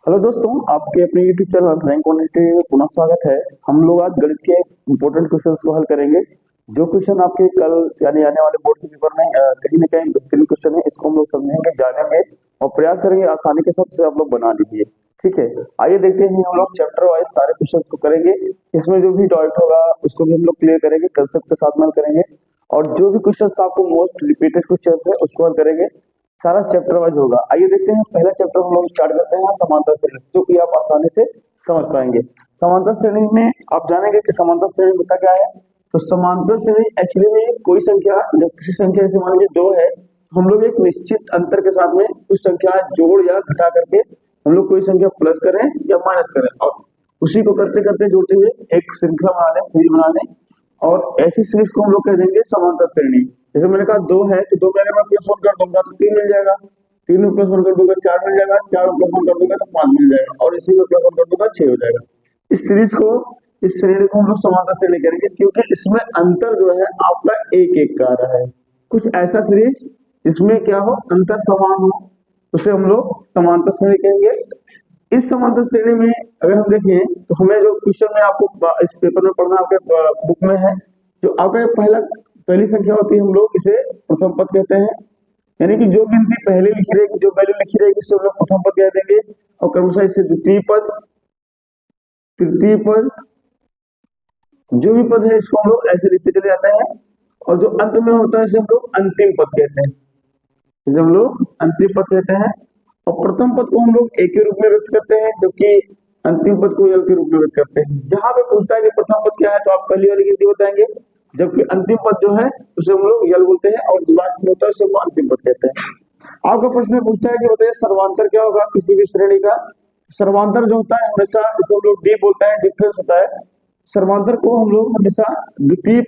Hello दोस्तों, आपके अपने YouTube चैनल रैंक क्वांटिटी में पुनः स्वागत है। हम लोग आज गणित के इंपॉर्टेंट क्वेश्चंस को हल करेंगे। जो क्वेश्चन आपके कल यानी आने वाले बोर्ड के पेपर में कहीं ना कहीं बेहतरीन क्वेश्चन है, इसको हम लोग समझेंगे, जानेंगे और प्रयास करेंगे आसानी के साथ से आप लोग बना लीजिए। ठीक है, आइए देखते हैं हम लोग चैप्टर वाइज सारे क्वेश्चन को करेंगे। इसमें जो भी डाउट होगा उसको भी हम लोग क्लियर करेंगे, कंसेप्ट के साथ में हल करेंगे और जो भी क्वेश्चन आपको मोस्ट रिपीटेड क्वेश्चन है उसको हल करेंगे। सारा चैप्टर वाइज होगा। आइए देखते हैं, पहला चैप्टर हम लोग स्टार्ट करते हैं समांतर श्रेणी, जो कि आप आसानी से समझ पाएंगे। समांतर श्रेणी में आप जानेंगे कि समांतर श्रेणी होता क्या है। तो समांतर श्रेणी एक्चुअली में कोई संख्या, जब किसी संख्या जैसे मान लीजिए 2 है, हम लोग एक निश्चित अंतर के साथ में कुछ संख्या जोड़ या घटा करके हम लोग कोई संख्या प्लस करें या माइनस करें और उसी को करते करते जोड़ते हुए एक श्रृंखला बना लें, सीरीज बना लें, और ऐसी सीरीज को हम लोग कह देंगे समांतर श्रेणी। जैसे मैंने कहा 2 है तो 2 में अगर मैं प्लस 1 कर दूंगा तो 3 मिल जाएगा, 3 में प्लस 1 कर दूंगा 4 मिल जाएगा, 4 में प्लस 1 कर दूंगा तो 5 मिल जाएगा और इसी में प्लस 1 कर दूंगा 6 हो जाएगा। इस सीरीज को, इस श्रेणी को हम लोग समांतर श्रेणी करेंगे, क्योंकि इसमें अंतर जो है आपका एक एक का आ रहा है। कुछ ऐसा सीरीज इसमें क्या हो, अंतर समान हो, उसे हम लोग समांतर श्रेणी कहेंगे। इस समांतर श्रेणी में अगर हम देखें तो हमें जो क्वेश्चन में आपको इस पेपर में पढ़ना आपके बुक में है, जो आपका पहली संख्या होती है हम लोग इसे प्रथम पद कहते हैं। यानी कि जो गिनती पहले लिखी रहेगी, जो वैल्यू लिखी रहेगी उसे हम लोग प्रथम पद कह देंगे और क्रमशः इसे द्वितीय पद, तृतीय पद, जो भी पद है इसको हम लोग ऐसे लिखते चले जाते हैं और जो अंत में होता है इसे हम लोग अंतिम पद कहते हैं, इसे हम लोग अंतिम पद कहते हैं। और प्रथम पद को हम लोग एक के रूप में व्यक्त करते हैं, जबकि अंतिम पद को यल के रूप में व्यक्त करते हैं। जहां पे पूछता है कि प्रथम पद क्या है तो आप पहली वाली गिनती बताएंगे, जबकि अंतिम पद जो है उसे हम लोग यल बोलते हैं और जो लास्ट में होता है उसे हम अंतिम पद कहते हैं। आपका प्रश्न पूछता है कि बताइए सर्वांतर क्या होगा किसी भी श्रेणी का। सर्वांतर जो होता है हमेशा इसे हम लोग डी बोलते हैं, डिफरेंस होता है। सर्वांतर को हम लोग हमेशा द्वितीय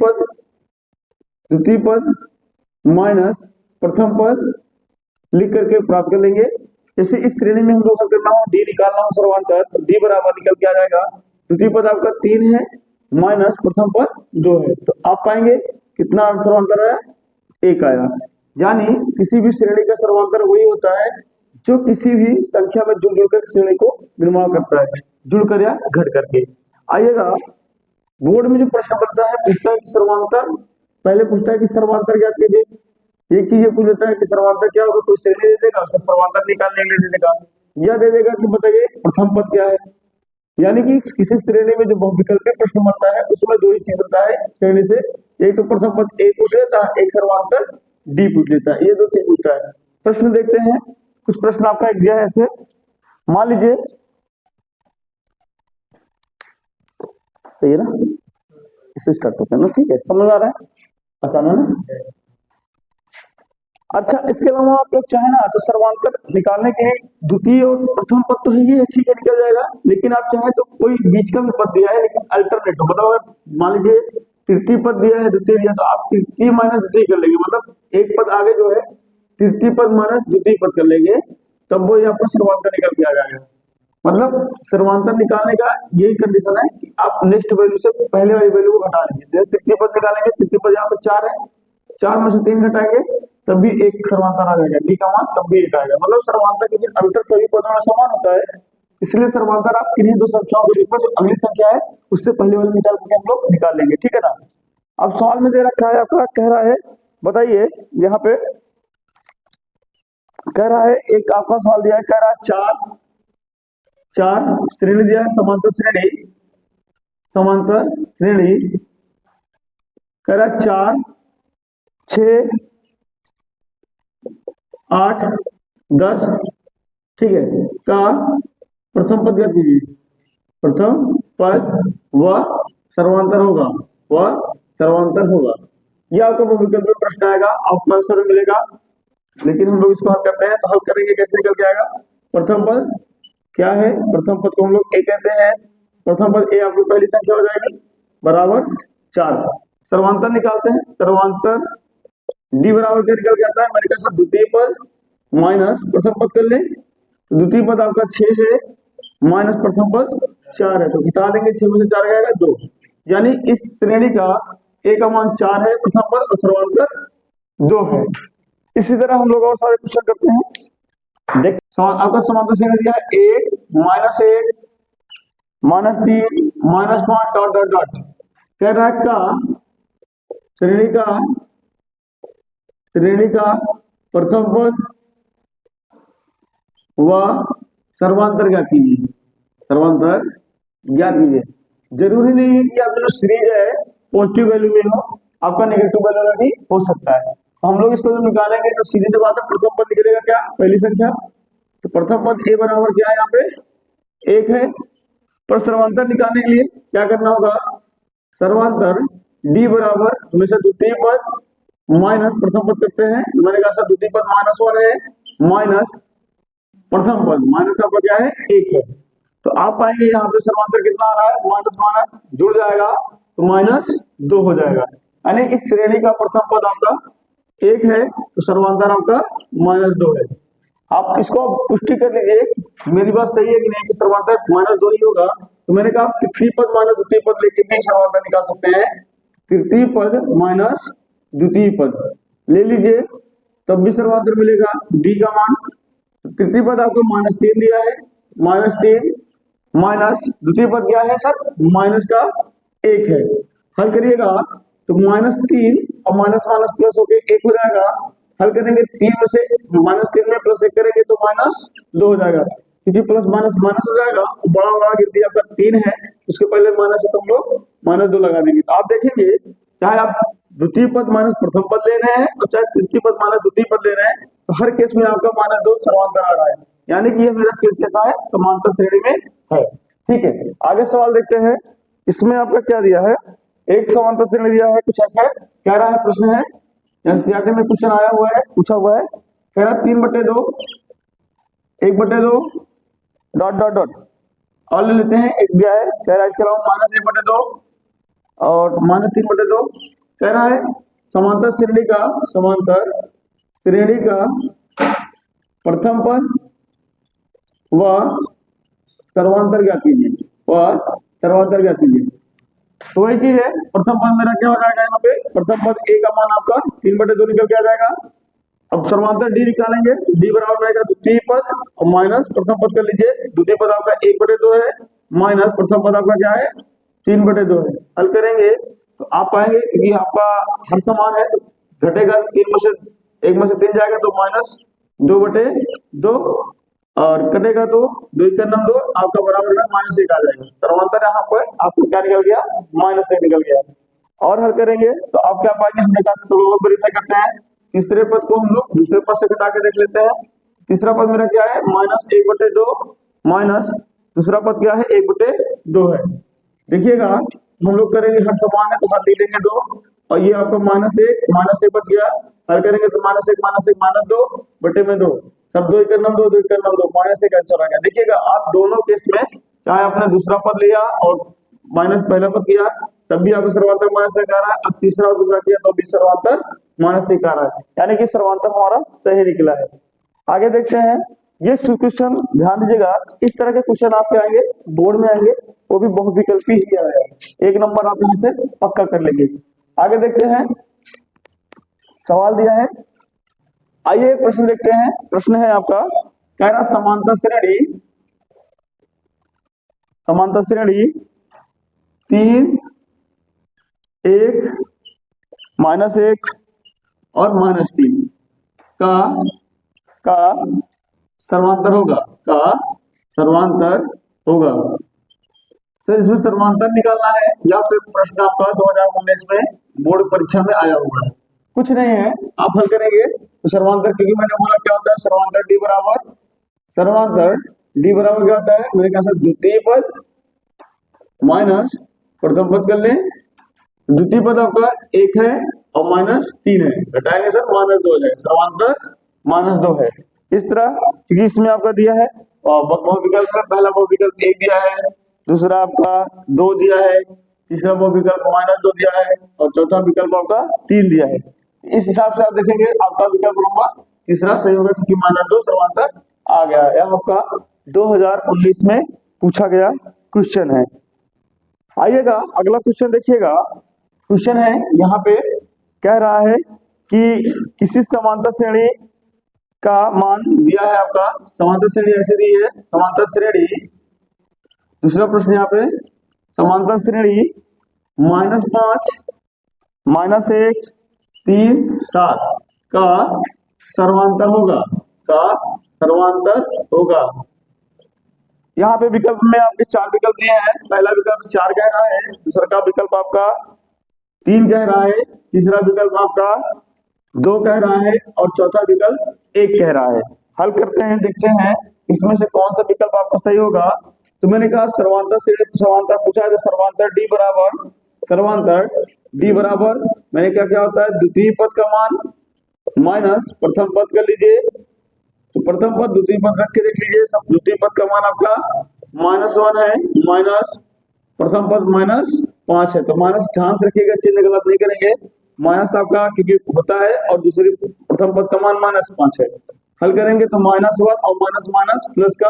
पद माइनस प्रथम पद लिख करके प्राप्त कर लेंगे। जैसे इस श्रेणी में हम लोग हल करना हो, डी निकालना हो सर्वांतर, तो डी बराबर निकल के आ जाएगा, द्वितीय पद आपका 3 है माइनस प्रथम पद 2 है, तो आप पाएंगे कितना सर्वांतर है, 1 आया। यानी किसी भी श्रेणी का सर्वांतर वही होता है जो किसी भी संख्या में जुड़ जुड़कर श्रेणी को निर्माण करता है, जुड़कर या घट करके। आइएगा, बोर्ड में जो प्रश्न बनता है पूछता है कि सर्वांतर, पहले पूछता है कि सर्वांतर ज्ञात कीजिए। एक चीज ये पूछ लेता है कि सर्वांतर क्या होगा, कोई श्रेणी दे देगा उसका सर्वांतर निकालने के लिए दे देगा, या दे देगा कि बताइए प्रथम पद क्या है। यानी कि किसी श्रेणी में जो बहुविकल्पीय प्रश्न बनता है उसमें 2 ही चीज होता है श्रेणी से, एक तो प्रथम पद ए पूछ लेता है, एक सर्वांतर डी पूछ लेता है, ये 2 चीज पूछता है। प्रश्न देखते हैं, कुछ प्रश्न आपका एक दिया है ऐसे, मान लीजिए, सही है ना, इसे स्टार्ट करते हैं ना, ठीक है, समझ आ रहा है, आसान है ना। अच्छा, इसके अलावा आप लोग चाहे ना तो सर्वांतर निकालने के लिए द्वितीय और प्रथम पद तो ही है, ठीक है निकल जाएगा, लेकिन आप चाहे तो कोई बीच का भी पद दिया है लेकिन अल्टरनेट, मतलब अगर मान लीजिए तृतीय पद दिया है द्वितीय दिया तो आप तृतीय माइनस द्वितीय कर लेंगे, मतलब एक पद आगे जो है तृतीय पद माइनस द्वितीय पद कर लेंगे, तब वो आपका सर्वांतर निकल के आ जाएगा। मतलब सर्वांतर निकालने का यही कंडीशन है कि आप नेक्स्ट वैल्यू से पहले वाली वैल्यू को घटा लीजिए। तृतीय पद निकालेंगे, तृतीय पद यहाँ पर 4 है, 4 में से 3 घटाएंगे तब भी एक सर्वांतर आ जाएगा, डी का मान तब भी 1 आएगा। मतलब सर्वांतर के अंतर सभी पदों में समान होता है, इसलिए सर्वांतर आप किन्हीं 2 संख्याओं के बीच में जो अगली संख्या है उससे पहले वाली निकाल के हम लोग निकाल लेंगे, ठीक है ना। अब सवाल में दे रखा है आपका, कह रहा है बताइए, यहाँ पे कह रहा है, एक आपका सवाल दिया है, कह रहा है 4 श्रेणी दिया है, समांतर श्रेणी कह रहा है 4, 6, 8, 10, ठीक है, का प्रथम पद ज्ञात कीजिए। प्रथम पद व सर्वांतर होगा, यह आपका बहुविकल्पीय प्रश्न आएगा, आपको आंसर मिलेगा, लेकिन हम लोग इसको हल करते हैं तो हल करेंगे कैसे निकल के आएगा। प्रथम पद क्या है, प्रथम पद को हम लोग ए कहते हैं, प्रथम पद ए आपकी पहली संख्या हो जाएगी बराबर 4। सर्वांतर निकालते हैं, सर्वांतर डी बराबर क्या निकल के आता है, मैंने कहा द्वितीय पद माइनस प्रथम पद कर ले, द्वितीय पद आपका 6 है माइनस प्रथम पद 4 है, तो घटा देंगे, 6 में से 4 जाएगा 2। यानी इस श्रेणी का ए का मान 4 है प्रथम पद और सर्वांतर 2 है। इसी तरह हम लोग और सारे क्वेश्चन करते हैं। आपका समांतर श्रेणी दिया है 1 -1 -3 -5 डॉट डॉट डॉट। कह रहा है का श्रेणी का प्रथम पद व सर्वांतर ज्ञात कीजिए। सर्वांतर ज्ञात कीजिए। जरूरी नहीं है कि आपका जो सीरीज है पॉजिटिव वैल्यू में हो, आपका नेगेटिव वैल्यू में भी हो सकता है। तो हम लोग इसको जो निकालेंगे तो सीधी बात है, प्रथम पद निकलेगा क्या, पहली संख्या। तो प्रथम पद a बराबर क्या है, यहाँ पे 1 है। पर सर्वांतर निकालने के लिए क्या करना होगा, सर्वांतर d बराबर हमेशा द्वितीय पद माइनस प्रथम पद करते हैं। मैंने कहा सर द्वितीय पद -1 है माइनस प्रथम पद माइनस आपका क्या है 1 है। तो आप पाएंगे यहाँ पे सर्वांतर कितना आ रहा है, माइनस माइनस जुड़ जाएगा तो -2 हो जाएगा। यानी इस श्रेणी का प्रथम पद आपका 1 है तो सर्वांतर आपका -2 है। आप इसको पुष्टि कर लीजिए, मेरी बात सही है कि नहीं कि सर्वांतर -2 ही होगा। तो मैंने कहा तृतीय पद माइनस द्वितीय पद लेके भी सर्वांतर निकाल सकते हैं। तृतीय पद माइनस द्वितीय पद ले लीजिए तब भी सर्वांतर मिलेगा d का मान। तृतीय पद आपको -3 दिया है, -3 माइनस द्वितीय पद क्या है सर, माइनस का 1 है। हल करिएगा तो -3 और माइनस माइनस प्लस होके 1 हो जाएगा। हल करेंगे 3 में से -3 में प्लस 1 करेंगे तो -2 हो जाएगा, क्योंकि प्लस माइनस माइनस हो जाएगा। बड़ा बड़ा गिनती आपका 3 है, उसके पहले माइनस है तो हम लोग -2 लगा देंगे। तो आप देखेंगे चाहे आप द्वितीय पद माइनस प्रथम पद ले रहे हैं और चाहे तृतीय पद माइनस द्वितीय पद ले रहे हैं, तो हर केस में आपका -2 सर्वांतर आ रहा है। यानी कि ये मेरा सीरीज कैसा है, समांतर श्रेणी में है। ठीक है, आगे सवाल देखते हैं। इसमें आपका क्या दिया है, एक समांतर श्रेणी दिया है, कुछ ऐसा कह रहा है, प्रश्न है एनसीईआरटी में क्वेश्चन आया हुआ है, पूछा हुआ है। कह रहा है 3/2 1/2 डॉट डॉट डॉट और ले लेते हैं। एक दिया है, कह रहा है इसके अलावा -1/2 और -3/2। कह रहा है समांतर श्रेणी का प्रथम पद व सर्वांतर ज्ञात कीजिए। तो वही चीज है, प्रथम पद मेरा क्या हो जाएगा, यहाँ पे प्रथम पद a का मान आपका 3/2 निकल के आ जाएगा। अब सर्वांतर d निकालेंगे, d बराबर रहेगा द्वितीय पद और माइनस प्रथम पद कर लीजिए। द्वितीय पद आपका 1/2 है माइनस प्रथम पद आपका क्या है 3/2 है। हल करेंगे तो आप पाएंगे कि आपका हर समान है तो घटेगा 1 में से 3 जाएगा तो -2/2 और कटेगा तो 2 × 2 आपका बराबर में -1 आ जाएगा। सर्वांतर यहाँ पर आपको क्या निकल गया, -1 निकल गया। और हल करेंगे तो आप क्या पाएंगे, हमने कहा तो वेरीफाई करते हैं। तीसरे पद को हम लोग दूसरे पद से घटा के देख लेते हैं। तीसरा पद मेरा क्या है, -1/2 माइनस दूसरा पद क्या है 1/2 है। देखिएगा हम लोग करेंगे हर समान है तो हर ले लेंगे 2 और ये आपका -1 बच गया। हल करेंगे तो -1 -2/2 सब 2 × 2 2 × 2 -1 आंसर आ गया। देखिएगा आप दोनों केस में चाहे आपने दूसरा पद लिया और माइनस पहला पद किया तब भी आपको सर्वांतर -1 आ रहा है। अब तीसरा और दूसरा किया तो भी सर्वांतर -1 आ रहा है, यानी कि सर्वांतर हमारा सही निकला है। आगे देखते हैं, ये क्वेश्चन ध्यान दीजिएगा, इस तरह के क्वेश्चन आपके आएंगे बोर्ड में आएंगे, वो भी बहुविकल्पी ही आएगा। 1 नंबर आप यहाँ से पक्का कर लेंगे। आगे देखते हैं, सवाल दिया है, आइए एक प्रश्न देखते हैं। प्रश्न है आपका, कह रहा समांतर श्रेणी 3 1 -1 और -3 का सर्वांतर होगा। सर इसमें सर्वांतर निकालना है या फिर प्रश्न आपका 2019 में बोर्ड परीक्षा में आया हुआ है, कुछ नहीं है। आप हल करेंगे तो सर्वांतर, क्योंकि मैंने बोला क्या होता है सर्वांतर d बराबर क्या होता है, मेरे ख्याल से द्वितीय पद माइनस प्रथम पद कर ले। द्वितीय पद आपका 1 है और -3 है, घटाएंगे सर -2 हो जाएगा। सर्वांतर -2 है। इस तरह, क्योंकि इसमें आपका दिया है बहुविकल्प में पहला बहुविकल्प 1 दिया है, दूसरा आपका 2 दिया है, तीसरा बहुविकल्प -2 दिया है और चौथा विकल्प आपका 3 दिया है। इस हिसाब से आप देखेंगे आपका विकल्प नंबर तीसरा सही होगा, क्योंकि -2 सर्वांतर आ गया। यह आपका 2019 में पूछा गया क्वेश्चन है। आइएगा अगला क्वेश्चन देखिएगा। क्वेश्चन है यहाँ पे, कह रहा है कि किसी समांतर श्रेणी का मान दिया है आपका, समांतर श्रेणी ऐसे दी है, समांतर श्रेणी, दूसरा प्रश्न यहाँ पे, समांतर श्रेणी -5 -1 3 7 का सर्वांतर होगा, का सर्वांतर होगा। यहाँ पे विकल्प में आपके 4 विकल्प दिए हैं। पहला विकल्प 4 कह रहा है, दूसरा का विकल्प आपका 3 कह रहा है, तीसरा विकल्प आपका 2 कह रहा है और चौथा विकल्प 1 कह रहा है। हल करते हैं, देखते हैं इसमें से कौन सा विकल्प आपका सही होगा। तो मैंने कहा सर्वांतर श्रेणी समांतर पूछा है, तो सर्वांतर D बराबर, सर्वांतर D बराबर मैंने क्या होता है, द्वितीय पद का मान माइनस प्रथम पद कर लीजिए, तो प्रथम पद द्वितीय पद रख के देख लीजिए, सब द्वितीय पद का मान आपका -1 है, माइनस प्रथम पद -5 है, तो माइनस ध्यान से रखिएगा, चिन्ह गलत नहीं करेंगे, माइनस आपका क्योंकि होता है और दूसरी प्रथम पद का मान -5 है। हल करेंगे तो -1 और माइनस माइनस प्लस का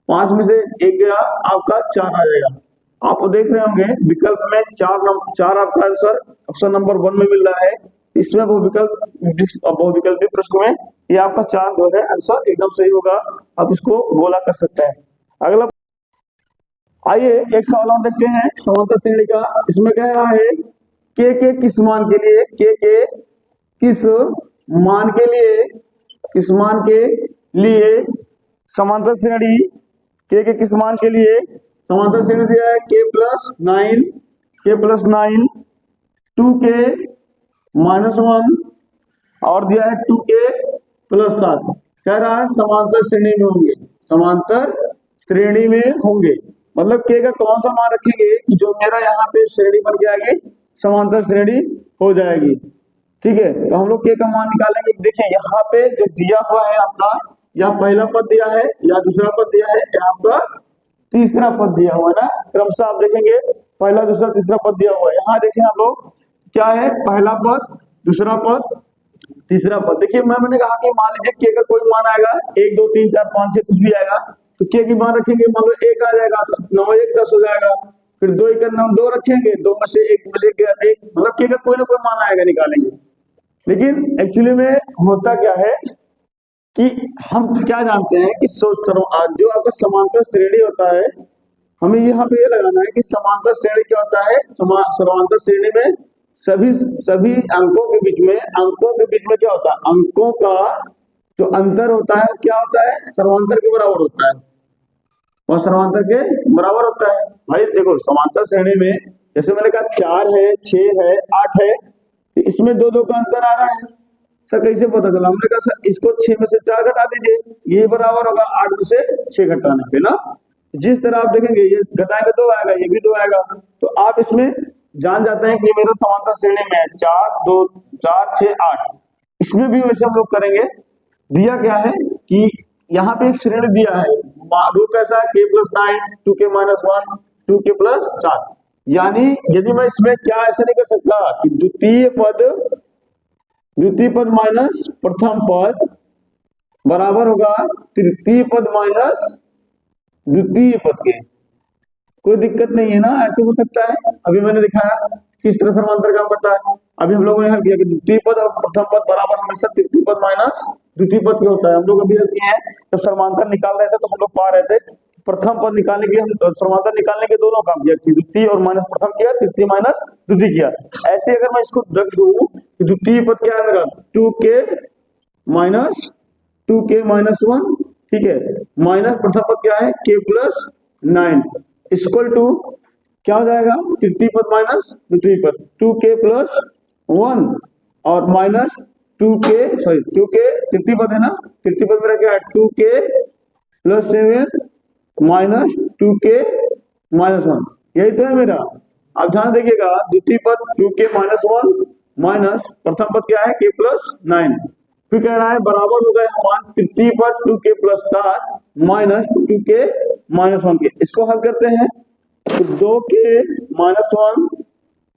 5 में से 1 गया, आपका 4 आ जाएगा। आप देख रहे होंगे विकल्प में 4 आपका आंसर ऑप्शन नंबर 1 में मिल रहा है, इसमें बहुविकल्पी प्रश्न में ये आपका 4 जो है आंसर एकदम सही होगा, आप इसको गोला कर सकते हैं। अगला आइए एक सवाल और देखते हैं समांतर श्रेणी का। इसमें कह रहा है के किस मान के लिए, के किस मान के लिए, किस मान के लिए समांतर श्रेणी, के किस मान के लिए समांतर श्रेणी दिया है, k+9 2k -1 और दिया है 2k+7। कह रहा है समांतर श्रेणी में होंगे, समांतर श्रेणी में होंगे, मतलब के का कौन सा मान रखेंगे कि जो मेरा यहाँ पे श्रेणी बन के आएगी, समांतर श्रेणी हो जाएगी। ठीक है, तो हम लोग के का मान निकालेंगे। देखिए यहाँ पे जो दिया हुआ है आपका, या पहला पद दिया है या दूसरा पद दिया है या आपका तीसरा पद दिया हुआ है ना, क्रमशः आप देखेंगे पहला दूसरा तीसरा पद दिया हुआ है। यहाँ देखें आप लोग क्या है, पहला पद दूसरा पद तीसरा पद। देखिए मैंने कहा कि मान लीजिए के का कोई मान आएगा 1 2 3 4 5 6 कुछ भी आएगा, तो के की मान रखेंगे, मान लो 1 आ जाएगा तो 9 1 10 हो जाएगा, फिर 2 1 9 2 रखेंगे, 2 में से 1 मिले गया 1, मतलब के का कोई ना कोई मान आएगा, निकालेंगे। लेकिन एक्चुअली में होता क्या है कि हम क्या जानते हैं कि जो आपका समांतर श्रेणी होता है, हमें यहाँ पे ये लगाना है कि समांतर श्रेणी क्या होता है, समांतर श्रेणी में सभी अंकों के बीच में क्या होता है, अंकों का जो अंतर होता है क्या होता है, सर्वांतर के बराबर होता है, और सर्वांतर के बराबर होता है। भाई देखो समांतर श्रेणी में जैसे मैंने कहा 4 है 6 है 8 है, इसमें 2 2 का अंतर आ रहा है, सर कैसे पता चला, हमने कहा सर इसको 6 में से 4 घटा दीजिए, ये बराबर होगा 8 में से 6 घटाने पे ना, जिस तरह आप देखेंगे ये घटाएंगे 2 आएगा, ये भी 2 आएगा, तो आप इसमें जान जाते हैं कि ये मेरा समांतर श्रेणी में है 4 2 4 6 8। इसमें भी वैसे हम लोग करेंगे। दिया क्या है कि यहाँ पे एक श्रेणी दिया है, रूप कैसा है, k+9 2k -1 2k+7, यानी यदि मैं इसमें क्या ऐसे नहीं कर सकता कि द्वितीय पद माइनस प्रथम पद बराबर होगा तृतीय पद माइनस द्वितीय पद के, कोई दिक्कत नहीं है ना, ऐसे हो सकता है। अभी मैंने दिखाया किस तरह समांतर काम करता है। अभी हम लोगों ने हल किया कि द्वितीय पद और प्रथम पद बराबर हमेशा तृतीय पद माइनस द्वितीय पद के होता है। हम लोग अभी हल किए हैं, जब समांतर निकाल रहे थे तो हम लोग पा रहे थे प्रथम पद निकालने के लिए हम समांतर निकालने के दोनों काम किया, द्वितीय और माइनस प्रथम किया, तृतीय माइनस द्वितीय किया। ऐसे अगर मैं इसको रख दूं कि द्वितीय पद क्या है मेरा 2k -1, ठीक है, माइनस प्रथम पद क्या है k+9 इक्वल टू क्या हो जाएगा, तृतीय पद माइनस द्वितीय पद 2k+1 और माइनस 2k तृतीय पद है ना, तृतीय पद मेरा क्या है 2k+7 माइनस 2k-1, यही तो है मेरा। अब ध्यान देखिएगा द्वितीय पद 2k-1 माइनस प्रथम पद क्या है k+9, फिर कह रहा है बराबर हो गए मान तृतीय पद 2k+7 माइनस 2k-1 के। इसको हल करते हैं तो 2k-1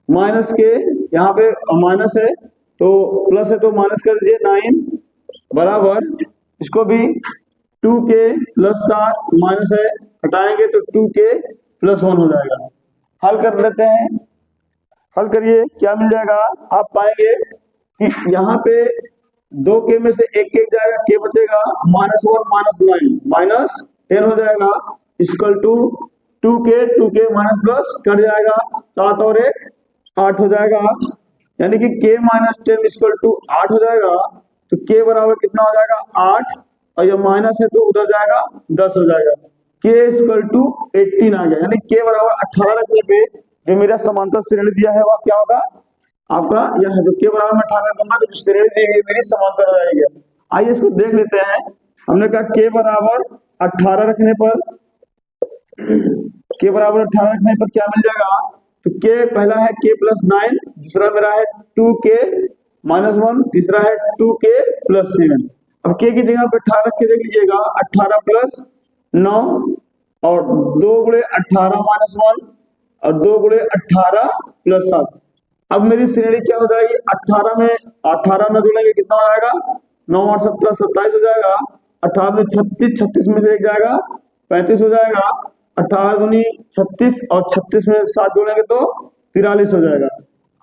माइनस के, यहाँ पे माइनस है तो प्लस है तो माइनस कर दीजिए 9 बराबर, इसको भी 2k+7 माइनस है, हटाएंगे तो 2k+1 हो जाएगा। हल कर लेते हैं, हल करिए क्या मिल जाएगा, आप पाएंगे कि यहाँ पे दो के में से एक एक जाएगा, के बचेगा -1 -9 -10 हो जाएगा, equal to 2k minus plus cut जाएगा, 7 और 1 8 हो जाएगा, यानी कि k -10 इक्वल टू 8 हो जाएगा। तो k बराबर कितना हो जाएगा 8, और ये माइनस है तो उधर जाएगा 10 हो जाएगा, k इक्वल टू 18 आ गया, यानी k बराबर 18 रखने पे जो मेरा समांतर श्रेणी दिया है वह क्या होगा आपका, यह जो k बराबर 18 दूंगा तो श्रेणी दी गई मेरी समांतर हो जाएगी। आइए इसको देख लेते हैं। हमने कहा k बराबर 18 रखने पर क्या मिल जाएगा, तो k पहला है k प्लस 9, दूसरा मेरा है 2k -1, तीसरा है 2k प्लस 7। अब k की जगह पे 18 रख के देख लीजिएगा, 18 प्लस 9 और 2 गुणे 18 -1 और 2 गुणे 18 प्लस 7। अब मेरी श्रेणी क्या हो जाएगी, 18 में 18 न जोड़ेंगे कितना हो जाएगा, 9 और 17 27 हो जाएगा, 18 में 36, 36 में से एक जाएगा 35 हो जाएगा, 18 दूनी 36 और 36 में 7 जोड़ेंगे तो 43 हो जाएगा।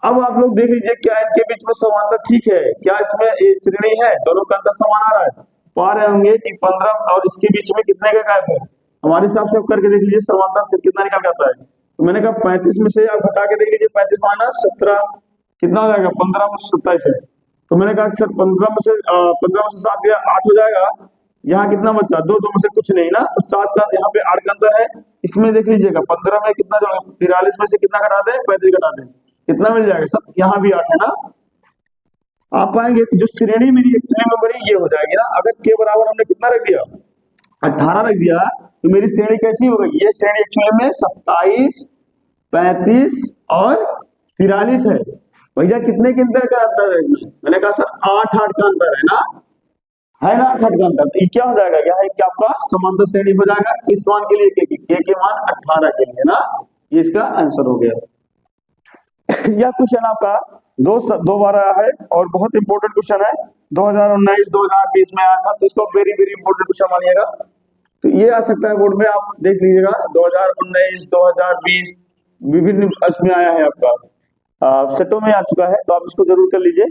अब आप लोग देख लीजिए क्या इनके बीच में समानता ठीक है, क्या इसमें ये श्रेणी है, दोनों का अंतर समान आ रहा है, पा रहे होंगे कि 15 और इसके बीच में कितने का गैप है। हमारे हिसाब से आप करके देख लीजिए समानता से कितना निकल जाता है। तो मैंने कहा 35 में से आप घटा के देख लीजिए, 35 माइनस 17 कितना हो जाएगा, 15 में 27 है। तो मैंने कहा सर 15 में से 7 गया 8 हो जाएगा, यहाँ कितना बचा, दो में से कुछ नहीं ना, तो 7 का यहाँ पे 8 का अंतर है। इसमें देख लीजिएगा 15 में कितना जो 43 में से कितना घटा दें, 35 घटा दें, कितना मिल जाएगा सर, यहाँ भी 8 है ना। आप पाएंगे कि जो श्रेणी मेरी एक्चुअली में बड़ी ये हो जाएगी ना, अगर के बराबर हमने कितना रख दिया 18 रख दिया, तो मेरी श्रेणी कैसी हो गई, ये श्रेणी एक्चुअली में 27 35 और 43 है। भैया कितने के अंतर का अंतर है इसमें, मैंने कहा सर 8 का अंतर है ना, 8 का अंतर। तो ये क्या हो जाएगा, यह क्या आपका समांतर श्रेणी हो जाएगा, किस मान के लिए, के मान 18 के लिए ना, ये इसका आंसर हो गया। यह क्वेश्चन आपका दो बार आया है और बहुत इंपॉर्टेंट क्वेश्चन है, 2019 2020 में आया था, तो इसको वेरी वेरी इंपॉर्टेंट क्वेश्चन मानिएगा। तो ये आ सकता है बोर्ड में, आप देख लीजिएगा 2019 2020 विभिन्न में आया है आपका, सेटों में आ चुका है, तो आप इसको जरूर कर लीजिए।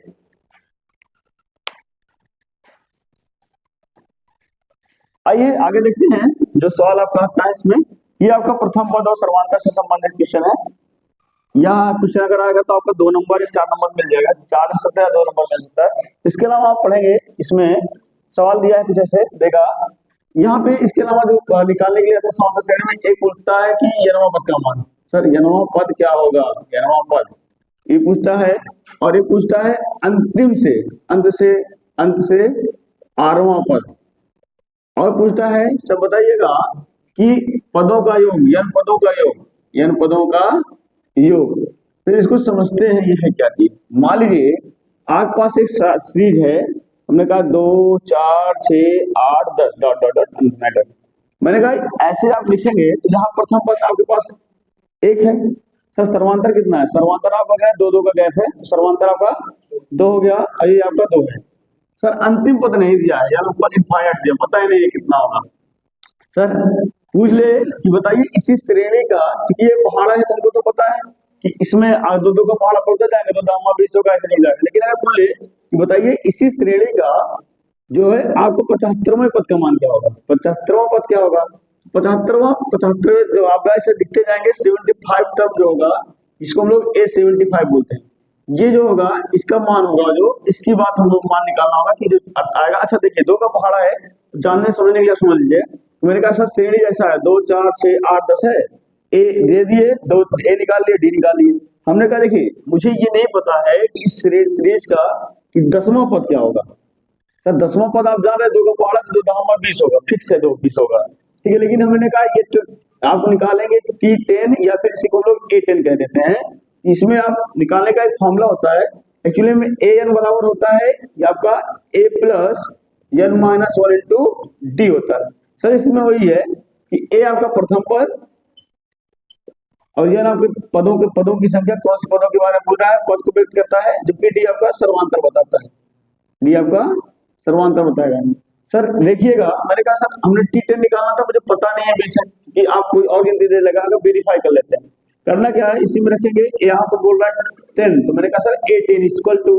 आइए आगे देखते हैं जो सवाल आपका आता है इसमें। ये आपका प्रथम पद और सर्वांतर से संबंधित क्वेश्चन है। यह क्वेश्चन अगर आएगा तो आपको 2 नंबर या 4 नंबर मिल जाएगा, 4 मिल सकता है 2 नंबर मिल सकता है। इसके अलावा आप पढ़ेंगे, इसमें सवाल दिया है कुछ ऐसे देगा, यहाँ पे इसके अलावा जो निकालने के लिए समांतर श्रेणी में एक पूछता है कि यनवा पद का मान, सर यनवा पद क्या होगा, यनवा पद ये पूछता है, और ये पूछता है अंतिम से अंत से 8वां पद, और पूछता है सब बताइएगा कि पदों का योग, यन पदों का योग। तो इसको समझते हैं ये है क्या चीज। मान लीजिए आपके पास एक सीरीज है, हमने कहा 2 4 6 8 10 डॉट डॉट डॉट मैटर। मैंने कहा ऐसे आप लिखेंगे तो जहां प्रथम पद आपके पास एक है, सर सर्वांतर कितना है, सर्वांतर आपका क्या है 2 2 का गैप है, सर्वांतर आपका 2 हो गया, और ये आपका 2 है। सर अंतिम पद नहीं दिया है, यार ऊपर इनफाइनाइट दिया, पता ही नहीं है कितना होगा। सर पूछ ले कि बताइए इसी श्रेणी का, क्योंकि ये पहाड़ा है तुमको तो पता है कि इसमें 2 का पहाड़ा पड़ता जाएगा तो दामा 20 का ऐसे नहीं जाएगा, लेकिन अगर पूछ ले कि बताइए इसी श्रेणी का जो है आपको 75वें पद का मान क्या होगा, 75वां पद क्या होगा, 75वें जो आपका ऐसे दिखते जाएंगे 75 टर्म जो होगा, इसको हम लोग A75 बोलते हैं। ये जो होगा इसका मान होगा, जो इसकी बात हम लोग मान निकालना होगा कि जो आएगा। अच्छा देखिए 2 का पहाड़ा है, जानने समझने के लिए समझ लीजिए। मेरे का सब श्रेणी जैसा है, 2 4 6 8 10 है, ए दे दिए, 2 ए निकाल लिए, डी निकाल लिए। हमने कहा देखिए मुझे ये नहीं पता है कि इस सीरीज का 10वां पद क्या होगा। सर 10वां पद आप जान रहे हैं 2 का पहाड़ा तो 2 20 होगा, फिक्स है 2 20 होगा, ठीक है। लेकिन हमने कहा ये आप निकालेंगे T10 या फिर इसी को हम लोग A10 कह देते हैं। इसमें आप निकालने का एक फॉर्मूला होता है, एक्चुअली में AN बराबर होता है ये आपका A plus n minus 1 into D होता है। सर इसमें वही है कि A आपका प्रथम पद और n आपके पदों की संख्या, कौन से पदों के बारे में बोल रहा है, पद को व्यक्त करता है, जबकि डी आपका सर्वांतर बताता है, डी आपका सर्वांतर बताएगा। सर देखिएगा मैंने कहा सर हमने T10 निकालना था, मुझे पता नहीं है बेशक कि आप कोई और गिनती दे लगा कर वेरीफाई कर लेते हैं। करना क्या है, इसी में रखेंगे, यहाँ तो बोल रहा है 10, तो मैंने कहा sir A10 equal to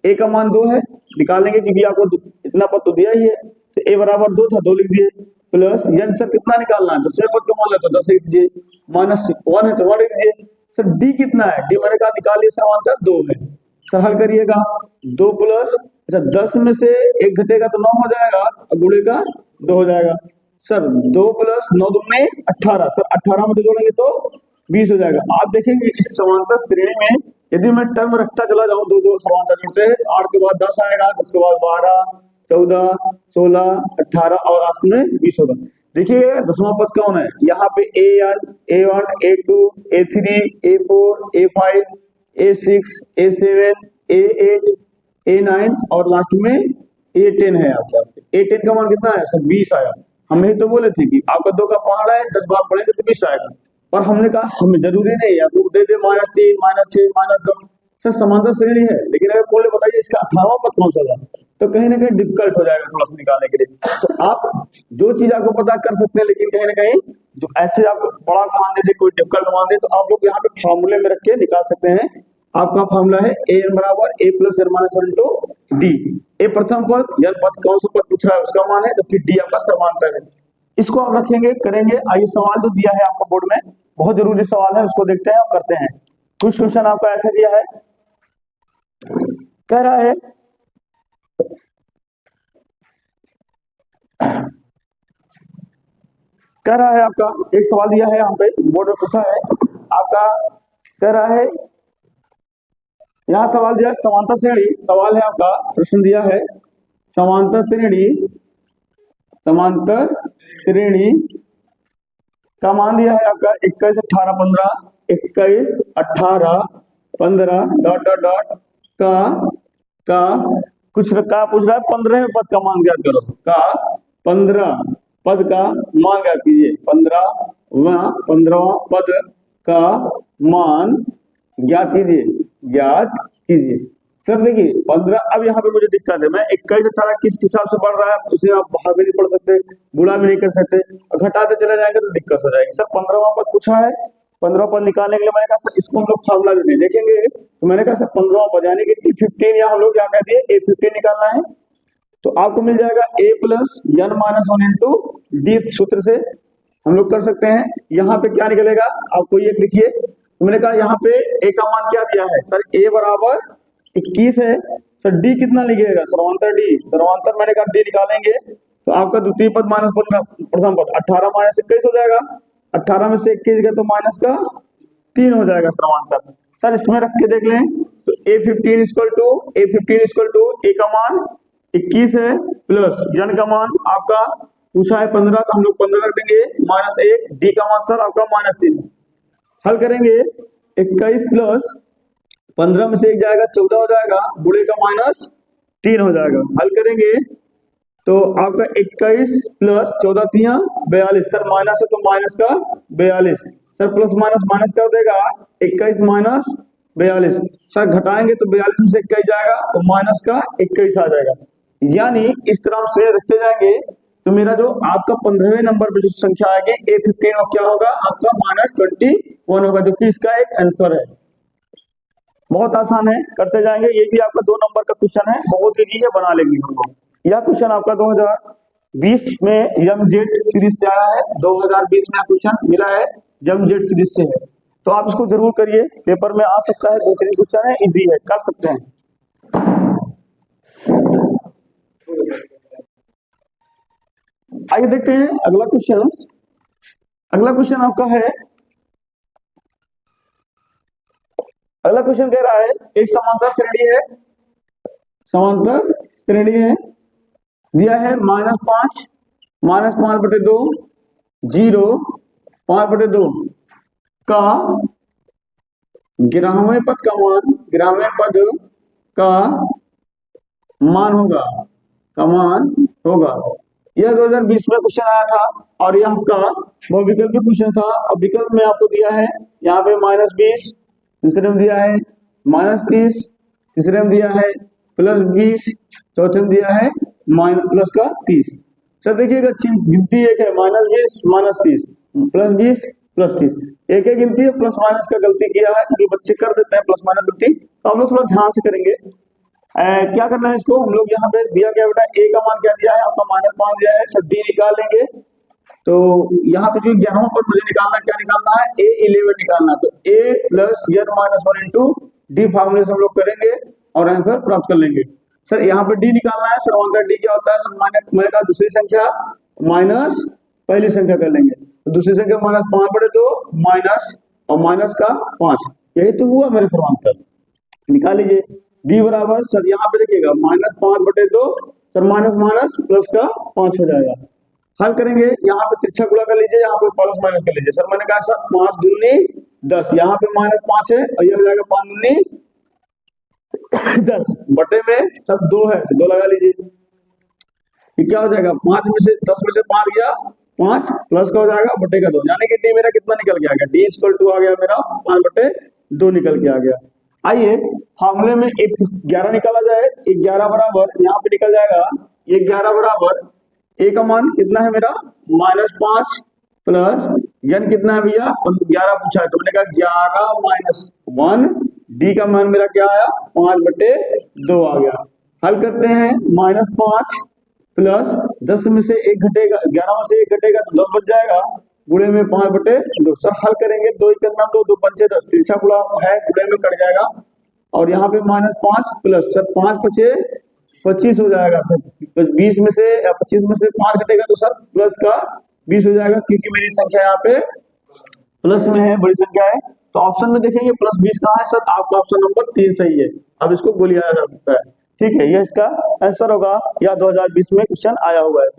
A का मान 2 है, निकालेंगे क्योंकि आपको इतना पद तो दिया ही है। तो a बराबर 2 था, 2 लिख दिए, प्लस n सर कितना निकालना है, 10वें पद का मान लो तो 10 लिख दिए, माइनस 1 है तो 1 लिख दिए। सर d कितना है, d मैंने कहा निकालिए समांतर 2 है। सर हल करिएगा, 2 प्लस, अच्छा 10 में से 1 घटेगा तो 9 हो जाएगा और गुणेगा 2 हो जाएगा। सर 2 प्लस 9 दूनी 18, सर 18 में 2 जोड़ेंगे तो 20 हो जाएगा। आप देखेंगे इस समांतर श्रेणी में यदि मैं टर्म रखता चला जाऊं, दो दो समांतर जुड़ते हैं, 8 के बाद 10 आएगा, 10 के बाद 12, 14, 16, 18 और आखिर में 20 होगा। देखिए 10वां पद कौन है, यहाँ पे A1, A2, A3, A4, A5, A6, A7, A8, A9 और लास्ट में A10 है। आपका A10 का मान कितना है सर, 20 आया। हमें तो बोले थे कि आपका 2 का पहाड़ है, 10 बार पढ़ेंगे तो 20 आएगा, पर हमने कहा हमें जरूरी नहीं है, आपको दे दे -3, -6, -2। सर समांतर श्रेणी है, लेकिन अगर बोले बताइए इसका 18वां पद कौन सा था, तो कहीं ना कहीं डिफिकल्ट हो जाएगा थोड़ा सा निकालने के लिए। तो आप जो चीज आपको पता कर सकते हैं, लेकिन कहीं ना कहीं जो ऐसे आप बड़ा मान दे, कोई डिफिकल्ट मान दे, तो आप लोग यहाँ पे फॉर्मूले में रख के निकाल सकते हैं। आपका फॉर्मूला है an बराबर a plus n minus 1 into D. A प्रथम पद, n पद कौन सा पद पूछ रहा है उसका मान है, जबकि डी आपका समांतर है। इसको आप रखेंगे, करेंगे। आइए सवाल जो दिया है आपको बोर्ड में, बहुत जरूरी सवाल है, उसको देखते हैं और करते हैं। कुछ क्वेश्चन आपका ऐसा दिया है, कह रहा है आपका एक सवाल दिया है यहाँ पे बोर्ड में पूछा है आपका, कह रहा है यहाँ सवाल दिया है समांतर श्रेणी, सवाल है आपका, प्रश्न दिया है समांतर श्रेणी का मान दिया है आपका 21, 18, 15, 21, 18, 15 डॉट डॉट डॉट का कुछ का पूछ रहा है 15वें पद का मान ज्ञात करो, का 15 पद का मान ज्ञात कीजिए, 15वां पद का मान ज्ञात कीजिए। सर देखिए 15, अब यहाँ पे मुझे दिक्कत है, मैं 21, 18 किस हिसाब से पढ़ रहा है, उसे आप बाहर भी नहीं पढ़ सकते, गुणा भी नहीं कर सकते, और घटाते चले जाएंगे तो दिक्कत हो जाएगी। सर 15वां पद पूछा है, 15वां पद निकालने के लिए मैंने कहा सर इसको हम लोग फार्मूला भी देखेंगे, तो मैंने कहा सर 15वां पद यानी कि T15 या हम लोग क्या कहते हैं A15 निकालना है, तो आपको मिल जाएगा a plus n minus 1 into D सूत्र से हम लोग कर सकते हैं। यहाँ पे क्या निकलेगा, आपको ये लिखिए, तो मैंने कहा यहाँ पे a का मान क्या दिया है सर, a बराबर 21 है। सर d कितना लिखिएगा, सर्वांतर d, सर्वांतर मैंने कहा d निकालेंगे तो आपका द्वितीय पद माइनस प्रथम पद 18 माइनस 21 हो जाएगा, 18 में से 21 गया तो माइनस का 3 हो जाएगा सर्वांतर। सर इसमें रख के देख लें तो a15 इक्वल टू a का मान 21 है प्लस n का मान आपका पूछा है 15, तो हम लोग 15 रख देंगे, -1, d का मान सर आपका -3। हल करेंगे 21 प्लस 15 में से 1 जाएगा 14 हो जाएगा, गुणे का -3 हो जाएगा। हल करेंगे तो आपका 21 प्लस 14 3 42, सर माइनस है तो माइनस का 42, सर प्लस माइनस माइनस कर देगा 21 माइनस 42, सर घटाएंगे तो 42 में से 21 जाएगा तो माइनस का 21 आ जाएगा। यानी इस तरह से रखते जाएंगे तो मेरा जो आपका 15वें नंबर पे जो संख्या आएगी A15 और क्या होगा आपका -21 होगा, जो कि इसका एक आंसर है। बहुत आसान है, करते जाएंगे। ये भी आपका 2 नंबर का क्वेश्चन है, बहुत इजी है, बना लेंगे हम लोग। यह क्वेश्चन आपका 2020 में MZ सीरीज से आया है, 2020 में क्वेश्चन मिला है MZ सीरीज से है, तो आप इसको जरूर करिए, पेपर में आ सकता है, 2-3 क्वेश्चन है, इजी है, कर सकते हैं। आइए देखते हैं अगला क्वेश्चन। अगला क्वेश्चन आपका है, अगला क्वेश्चन कह रहा है एक समांतर श्रेणी है, दिया है -5, -5/2, 0, 5/2 का 11वें पद का मान होगा। यह 2020 में क्वेश्चन आया था और यह आपका बहुविकल्पी क्वेश्चन था। अब विकल्प में आपको दिया है यहाँ पे -20, दूसरे में दिया है -30, तीसरे में दिया है +20, चौथे में दिया है प्लस का 30। सर देखिएगा गिनती एक है, -20, -30, +20, +30, एक ही गिनती है, प्लस माइनस का गलती किया है क्योंकि बच्चे कर देते हैं प्लस माइनस गलती, तो हम लोग थोड़ा ध्यान से करेंगे। क्या करना है इसको, हम लोग यहाँ पे दिया गया बेटा ए का मान क्या दिया है आपका -5 दिया है, सर डी निकाल लेंगे। तो यहाँ पे जो 11वां पद मुझे निकालना, क्या निकालना है, A11 निकालना। तो A plus n minus 1 into D फार्मूले से हम लोग करेंगे और आंसर प्राप्त कर लेंगे। सर यहाँ पे डी निकालना है, सर वहां का डी क्या होता है, माइनस मैंने कहा दूसरी संख्या माइनस पहली संख्या कर लेंगे। तो दूसरी संख्या -5/2 माइनस और माइनस का 5, यही तो हुआ मेरे सर आंसर। निकाल लीजिए डी बराबर, सर यहाँ पे देखिएगा -5/2, सर माइनस माइनस प्लस का 5 हो जाएगा। हल करेंगे, यहाँ पे तिरछा गुणा कर लीजिए, यहाँ पे प्लस माइनस कर लीजिए। सर मैंने कहा सर 5 दूनी 10, यहाँ पे -5 है और ये हो जाएगा 5 दूनी 10, बटे में सब 2 है, 2 लगा लीजिए। ये क्या हो जाएगा, 5 में से 10 में से 5 गया 5 प्लस का हो जाएगा बटे का 2, यानी कि डी मेरा कितना निकल के आ गया, डी इक्वल टू आ गया मेरा 5/2 निकल के आ गया। आइए फार्मूले में एक 11 निकाला जाए, 11 बराबर यहाँ पे निकल जाएगा, 11 बराबर ए का मान कितना है मेरा -5 प्लस n कितना है भैया 11 पूछा है, तो मैंने कहा 11 माइनस 1, डी का मान मेरा क्या आया 5/2 आ गया। हल करते हैं, -5 प्लस 10 में से 1 घटेगा, 11 में से 1 घटेगा तो 10 बच जाएगा, गुणे में 5/2। सर हल करेंगे, 2 करना 2 2 5 10, तिरछा गुणा है गुणे में कट जाएगा और यहाँ पे -5 प्लस सर 5 5 25 हो जाएगा सर, 20 में से 25 में से 5 घटेगा तो सर प्लस का 20 हो जाएगा, क्योंकि मेरी संख्या यहाँ पे प्लस में है, बड़ी संख्या है। तो ऑप्शन में देखेंगे +20 कहाँ है सर, आपका ऑप्शन नंबर 3 सही है। अब इसको गोलियां जा सकता है, ठीक है, ये इसका आंसर होगा, या 2020 में क्वेश्चन आया हुआ है,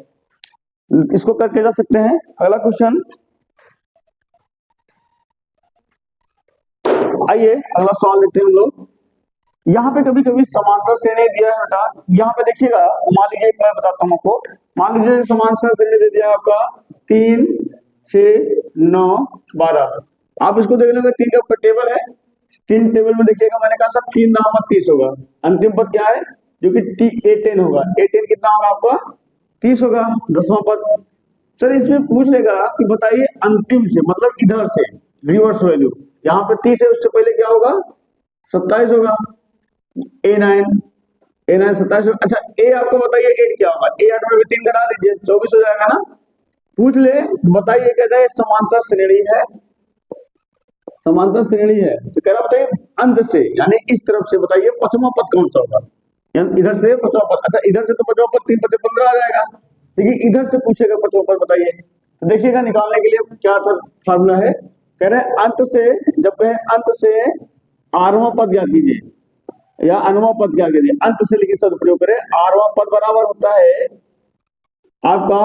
इसको करके जा सकते हैं। अगला क्वेश्चन, आइए अगला सवाल देखते हैं हम लोग। यहाँ पे कभी कभी समांतर श्रेणी दिया है बेटा, यहाँ पे देखिएगा, मान लीजिए मैं बताता हूँ आपको, मान लीजिए समांतर श्रेणी दे दिया है आपका 3 6 9 12। आप इसको देख लेंगे, 3 का टेबल है, 3 टेबल में देखिएगा, मैंने कहा सर 3 9 30 होगा, अंतिम पद क्या है जो कि A10 होगा, A10 कितना होगा आपका 30 होगा, 10वां पद। सर इसमें पूछ लेगा कि बताइए अंतिम से, मतलब इधर से रिवर्स वैल्यू, यहाँ पे 30 है, उससे पहले क्या होगा 27 होगा, A9 27। अच्छा ए आपको बताइए 8 क्या होगा, A8 में भी 3 घटा दीजिए 24 हो जाएगा ना। पूछ ले, बताइए कहता है समांतर श्रेणी है, समांतर श्रेणी है, तो कह रहा बताइए अंत से, यानी इस तरफ से बताइए 5वां पद कौन सा होगा, यानी इधर से 5वां पद। अच्छा इधर से तो 5वां पद 3 × 15 आ जाएगा, लेकिन इधर से पूछेगा 5वां पद बताइए, तो देखिएगा निकालने के लिए क्या फार्मूला है, कह रहे अंत से, जब कहे अंत से 8वां पद ज्ञात कीजिए या अनवां पद क्या कीजिए, अंत से लेकिन शब्द प्रयोग करें, 8वां पद बराबर होता है आपका,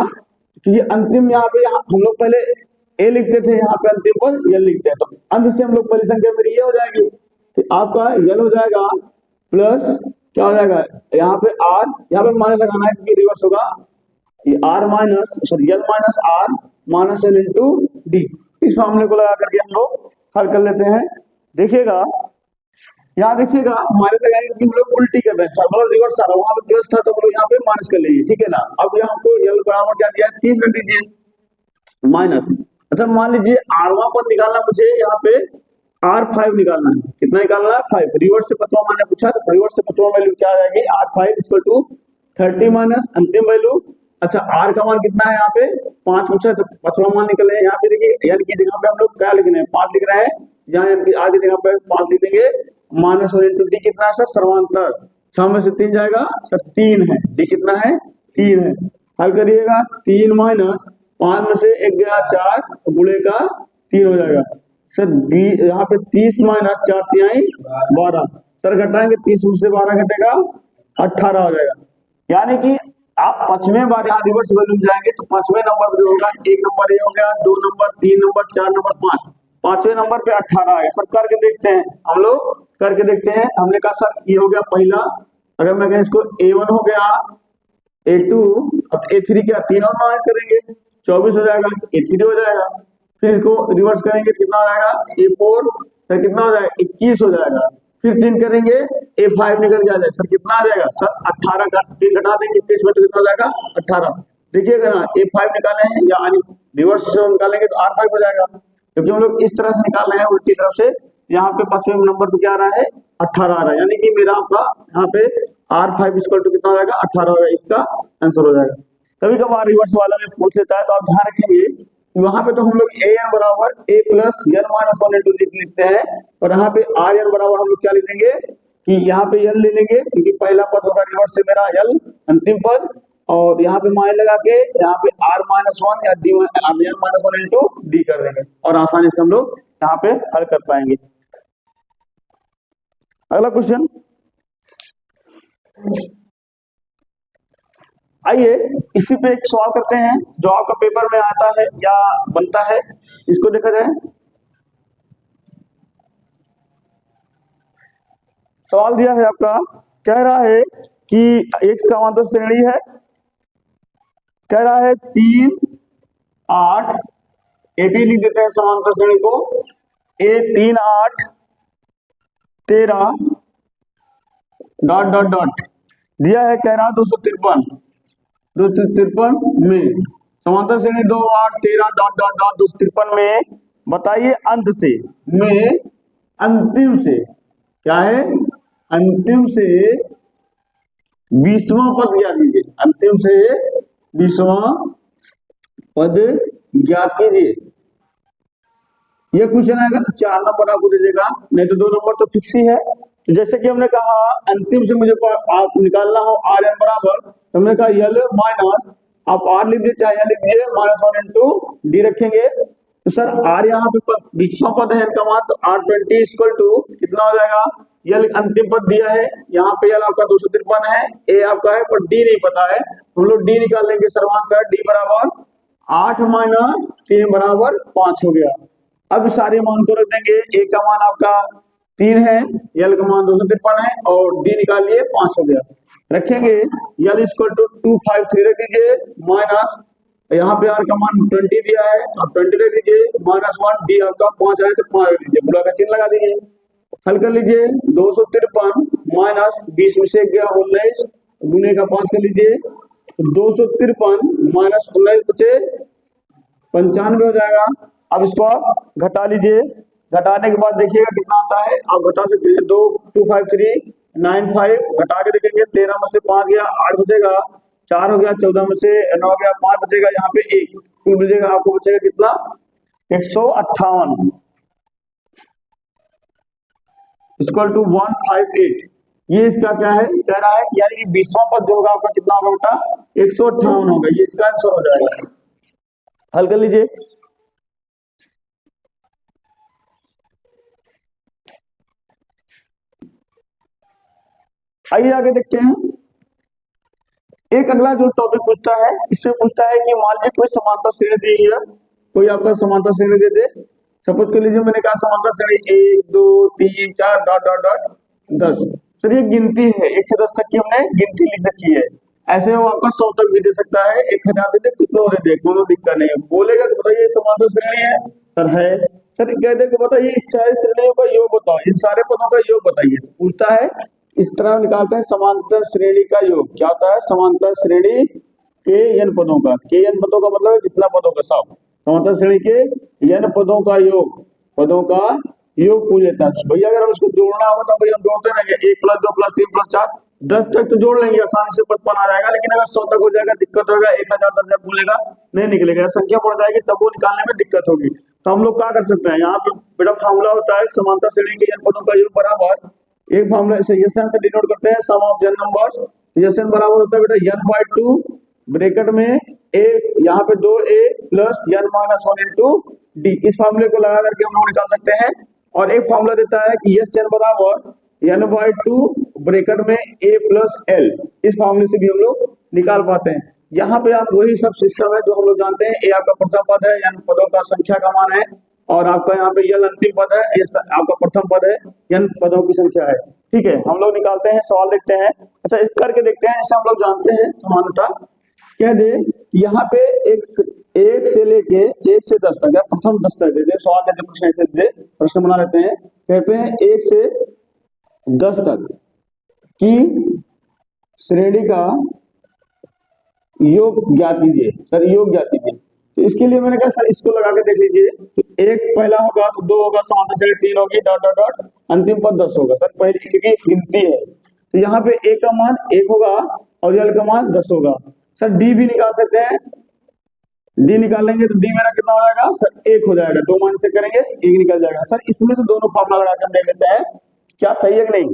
क्योंकि अंतिम यहाँ पे हम लोग पहले ए लिखते थे, यहाँ पे अंतिम पद यल लिखते हैं, तो अंत से हम लोग पहली संख्या मेरी ये हो जाएगी, तो आपका यल हो जाएगा प्लस क्या हो जाएगा, यहाँ पे आर, यहाँ पे माइनस लगाना है क्योंकि रिवर्स होगा, ये r minus sorry l minus r minus l into d. इस फार्मूले को लगा करके हम लोग हल कर लेते हैं। देखिएगा यहाँ देखिएगा माइनस लगाएंगे क्योंकि हम लोग उल्टी कर रहे हैं, मतलब रिवर्स आ रहा है, वहां पे प्लस था तो हम लोग यहाँ पे माइनस कर लीजिए, ठीक है ना। अब यहाँ को यल बराबर क्या दिया है 30 रख दीजिए माइनस। अच्छा मान लीजिए 8वां पद निकालना मुझे, यहाँ पे R5 निकालना है, कितना निकालना है 5, रिवर्स से 5वां मैंने पूछा, तो रिवर्स से 5वां वैल्यू क्या आ जाएगी R5 = 30 माइनस अंतिम वैल्यू। अच्छा R का मान कितना है, यहाँ पे 5 पूछा तो 5वां मान निकल रहे हैं, यहाँ पे देखिए यानी कि जगह पे हम लोग क्या लिख रहे हैं 5 लिख रहे हैं, यहाँ आगे जगह पे 5 लिख देंगे, -1 इंटू डी कितना है सर सर्वांतर, 6 में से 3 जाएगा सर 3 है, डी कितना है 3 है। हल करिएगा 3 माइनस 5 में से 1 गया 4, गुणे का 3 हो जाएगा सर, डी यहाँ पे 30 माइनस 4 तिहाई 12, सर घटाएंगे 30 में से 12 घटेगा 18 हो जाएगा। यानी कि आप 5वें बार यहाँ रिवर्स वैल्यू जाएंगे तो 5वें नंबर जो होगा, 1 नंबर ये हो गया, 2 नंबर 3 नंबर 4 नंबर 5, 5वें नंबर पे 18 आ गया। सब करके देखते हैं, हम लोग करके देखते हैं। हमने कहा सर ये हो गया पहला, अगर मैं कहें इसको A1 हो गया, A2, अब A3 क्या 3 और माइनस करेंगे 24 हो जाएगा, A3 हो जाएगा, फिर इसको रिवर्स करेंगे कितना हो जाएगा A4, सर कितना हो जाएगा 21 हो जाएगा, फिर 3 करेंगे A5 निकल के आ जाएगा, सर कितना आ जाएगा सर 18 का 3 घटा देंगे 21 में तो कितना हो जाएगा 18। देखिएगा ना A5 निकाले हैं या रिवर्स से निकालेंगे तो R5 हो जाएगा, क्योंकि हम लोग इस तरह से निकाल रहे हैं उल्टी तरफ से। यहाँ पे 5वें नंबर पे क्या आ रहा है 18 आ रहा है, यानी कि मेरा आपका यहाँ पे R5 इक्वल टू कितना हो जाएगा 18 हो जाएगा, इसका आंसर हो जाएगा। कभी कभार रिवर्स वाला में पूछ लेता है तो आप ध्यान रखेंगे वहां पे तो हम लोग ए एन बराबर A plus N minus one into लिखते हैं, और यहाँ पे आर एन बराबर हम लोग क्या लिख देंगे कि यहाँ पे एल ले लेंगे क्योंकि पहला पद होगा रिवर्स से मेरा एल अंतिम पद, और यहाँ पे माइन लगा के यहाँ पे आर माइनस वन या d n minus one into d कर देंगे और आसानी से हम लोग यहाँ पे हल कर पाएंगे। अगला क्वेश्चन, आइए इसी पे एक सवाल करते हैं जो आपका पेपर में आता है या बनता है, इसको देखा जाए। सवाल दिया है आपका, कह रहा है कि एक समांतर श्रेणी है, कह रहा है 3 8 ए लिख देते हैं समांतर श्रेणी को, ए 3 8 13 डॉट डॉट डॉट दिया है, कह रहा 253 में समांतर श्रेणी 2 8 13 डॉट डॉट डॉट 253 में बताइए अंत से में अंतिम से क्या है, अंतिम से 20वां पद ज्ञात कीजिए, अंतिम से 20वां पद ज्ञात कीजिए। ये क्वेश्चन आएगा तो 4 नंबर आपको दे देगा, नहीं तो 2 नंबर तो फिक्स ही है। तो जैसे कि हमने कहा अंतिम से मुझे आप निकालना हो आर एन बराबर, तो हमने कहा यल माइनस आप आर लिख दीजिए चाहे लिख दीजिए माइनस वन इंटू डी रखेंगे। तो सर आर यहाँ पे 20वां पद है इनका मान, तो आर 20 इक्वल टू कितना हो जाएगा, यल अंतिम पद दिया है, यहाँ पे यल आपका 253 है, ए आपका है पर डी नहीं पता है, हम लोग डी निकाल लेंगे सर्वांक का, डी बराबर 8 माइनस 3 बराबर 5 हो गया। अब सारे मान को रख देंगे, ए का मान आपका 3 है, यल का मान 253 है और डी निकाल लिए 5 हो गया। रखेंगे यल इक्वल टू 253 रख दीजिए माइनस यहाँ पे आर का मान 20 दिया है, अब 20 रख दीजिए माइनस 1 डी आपका 5 आए तो 5 रख दीजिए, बुला का चिन्ह लगा दीजिए, हल कर लीजिए 253 माइनस 20 में से गया 19 गुने का 5 कर लीजिए, 253 माइनस 19 बचे 95 हो जाएगा। अब इसको आप घटा लीजिए, घटाने के बाद देखिएगा कितना आता है, आप घटा सकते हैं 25395 घटा के देखेंगे 13 में से 5 गया 8 बचेगा, 4 हो गया 14 में से 9 गया 5 बचेगा, यहाँ पे 1 कुल बचेगा आपको बचेगा कितना 158 इक्वल टू 158। ये इसका क्या है, कह रहा है यानी कि 20वां पद जो होगा आपका कितना होगा बेटा 158 होगा, ये इसका आंसर हो जाएगा। हल कर लीजिए, आइए आगे देखते हैं। एक अगला जो टॉपिक पूछता है, इसमें पूछता है कि मान लीजिए कोई समांतर श्रेणी दी है, कोई आपका समांतर श्रेणी दे दे, सपोज कर लीजिए मैंने कहा समांतर श्रेणी 1 2 3 4 डॉट डॉट डॉट 10। सर ये गिनती है 1 से 10 तक की हमने गिनती लिख रखी है, ऐसे वो आपका 100 तक भी दे सकता है, 1000 दे दे, कितना दे दे, कोई दिक्कत नहीं है। बोलेगा कि बताइए समांतर श्रेणी है, सर है, सर कह दे कि बताइए इस सारे श्रेणियों का योग बताओ, इन सारे पदों का योग बताइए, पूछता है इस तरह निकालते हैं समांतर श्रेणी का योग। क्या होता है समांतर श्रेणी के n पदों का, के n पदों का मतलब है कितना पदों का सब, समांतर श्रेणी के n पदों का योग, पदों का योग पूछ लेता है भैया। अगर हम इसको जोड़ना होगा तो भैया हम जोड़ते रहेंगे 1 + 2 + 3 + 4 10 तक तो जोड़ लेंगे, आसानी से 55 आ जाएगा, लेकिन अगर 100 तक हो जाएगा दिक्कत होगा, 1000 10,000 बोलेगा नहीं निकलेगा, संख्या बढ़ जाएगी तब वो निकालने में दिक्कत होगी। तो हम लोग क्या कर सकते हैं, यहाँ पे बेटा फॉर्मूला होता है समांतर श्रेणी के n पदों का योग बराबर, एक फॉर्मूला से एसएन से डिनोट करते हैं सम ऑफ n नंबर्स, एसएन बराबर होता है बेटा n/2 ब्रैकेट में a यहाँ पे 2a plus n minus 1 into d. इस फॉर्मूले को लगा करके हम लोग निकाल सकते हैं। और एक फॉर्मूला देता है कि एसएन बराबर n/2 ब्रैकेट में a प्लस l, इस फॉर्मूले से भी हम लोग निकाल पाते हैं। यहाँ पे आप वही सब सिस्टम है जो हम लोग जानते हैं, a आपका प्रथम पद है, n पदों का संख्या का मान है, और आपका यहाँ पे यल अंतिम पद है, आपका प्रथम पद है, n पदों की संख्या है। ठीक है, हम लोग निकालते हैं, सवाल देखते हैं। अच्छा इस करके देखते हैं, जैसे हम लोग जानते हैं समानता, कह दे यहाँ पे एक से लेके 1 से 10 तक, प्रथम 10 तक दे दे, सवाल देते प्रश्न ऐसे दे, प्रश्न बना लेते हैं, कहते हैं 1 से 10 तक की श्रेणी का योग ज्ञात कीजिए। सर योग ज्ञात कीजिए, तो इसके लिए मैंने कहा सर इसको लगा के देख लीजिए, तो 1 पहला होगा तो 2 होगा, समांतर श्रेणी 3 होगी, डॉट डॉट डॉट अंतिम पद 10 होगा। सर पहले क्योंकि गिनती है, तो यहाँ पे ए का मान 1 होगा और यल का मान 10 होगा। सर डी भी निकाल सकते हैं, डी निकालेंगे तो डी मेरा कितना हो जाएगा सर 1 हो जाएगा, 2 मान से करेंगे 1 निकल जाएगा। सर इसमें से दोनों फॉर्मूला लगाकर देख लेते हैं क्या सही है कि नहीं।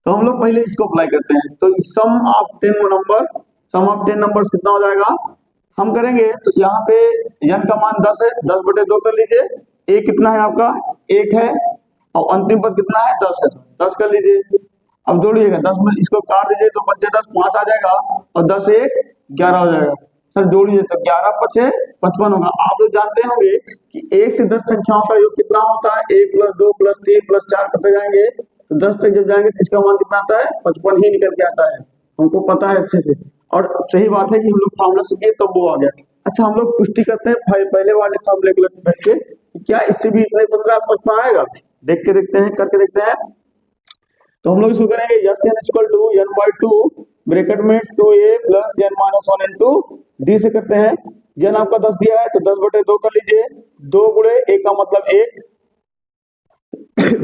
तो हम लोग पहले इसको अप्लाई करते हैं। तो sum of 10 number, sum of 10 numbers कितना हो जाएगा हम करेंगे। तो यहाँ पे n का मान 10 है, 10/2 कर लीजिए। a कितना है आपका 1 है और अंतिम पद कितना है 10 है, 10 कर लीजिए। अब जोड़िएगा 10 में इसको काट दीजिए तो 5 10 5 आ जाएगा और 10 1 11 हो जाएगा। सर जोड़िए तो 11 5 55 होगा। आप लोग जानते होंगे कि 1 से 10 संख्याओं का योग कितना होता है, 1 + 2 + 3 + 4 करते जाएंगे तो 10 तक जब जाएंगे तो इसका मान कितना आता है 55 ही निकल के आता है, हमको पता है अच्छे से। और सही बात है कि हम लोग फॉर्मूला से किए तब वो आ गया। अच्छा हम लोग पुष्टि करते हैं पहले वाले फॉर्मूले को बैठ के क्या इससे भी इतने 15 55 आएगा, देख के देखते हैं, करके देखते हैं। तो हम लोग इसको करेंगे यस n = n/2 ब्रैकेट में 2a + n - 1 into d से करते हैं। n आपका 10 दिया है तो 10/2 कर लीजिए, 2 × a का मतलब 1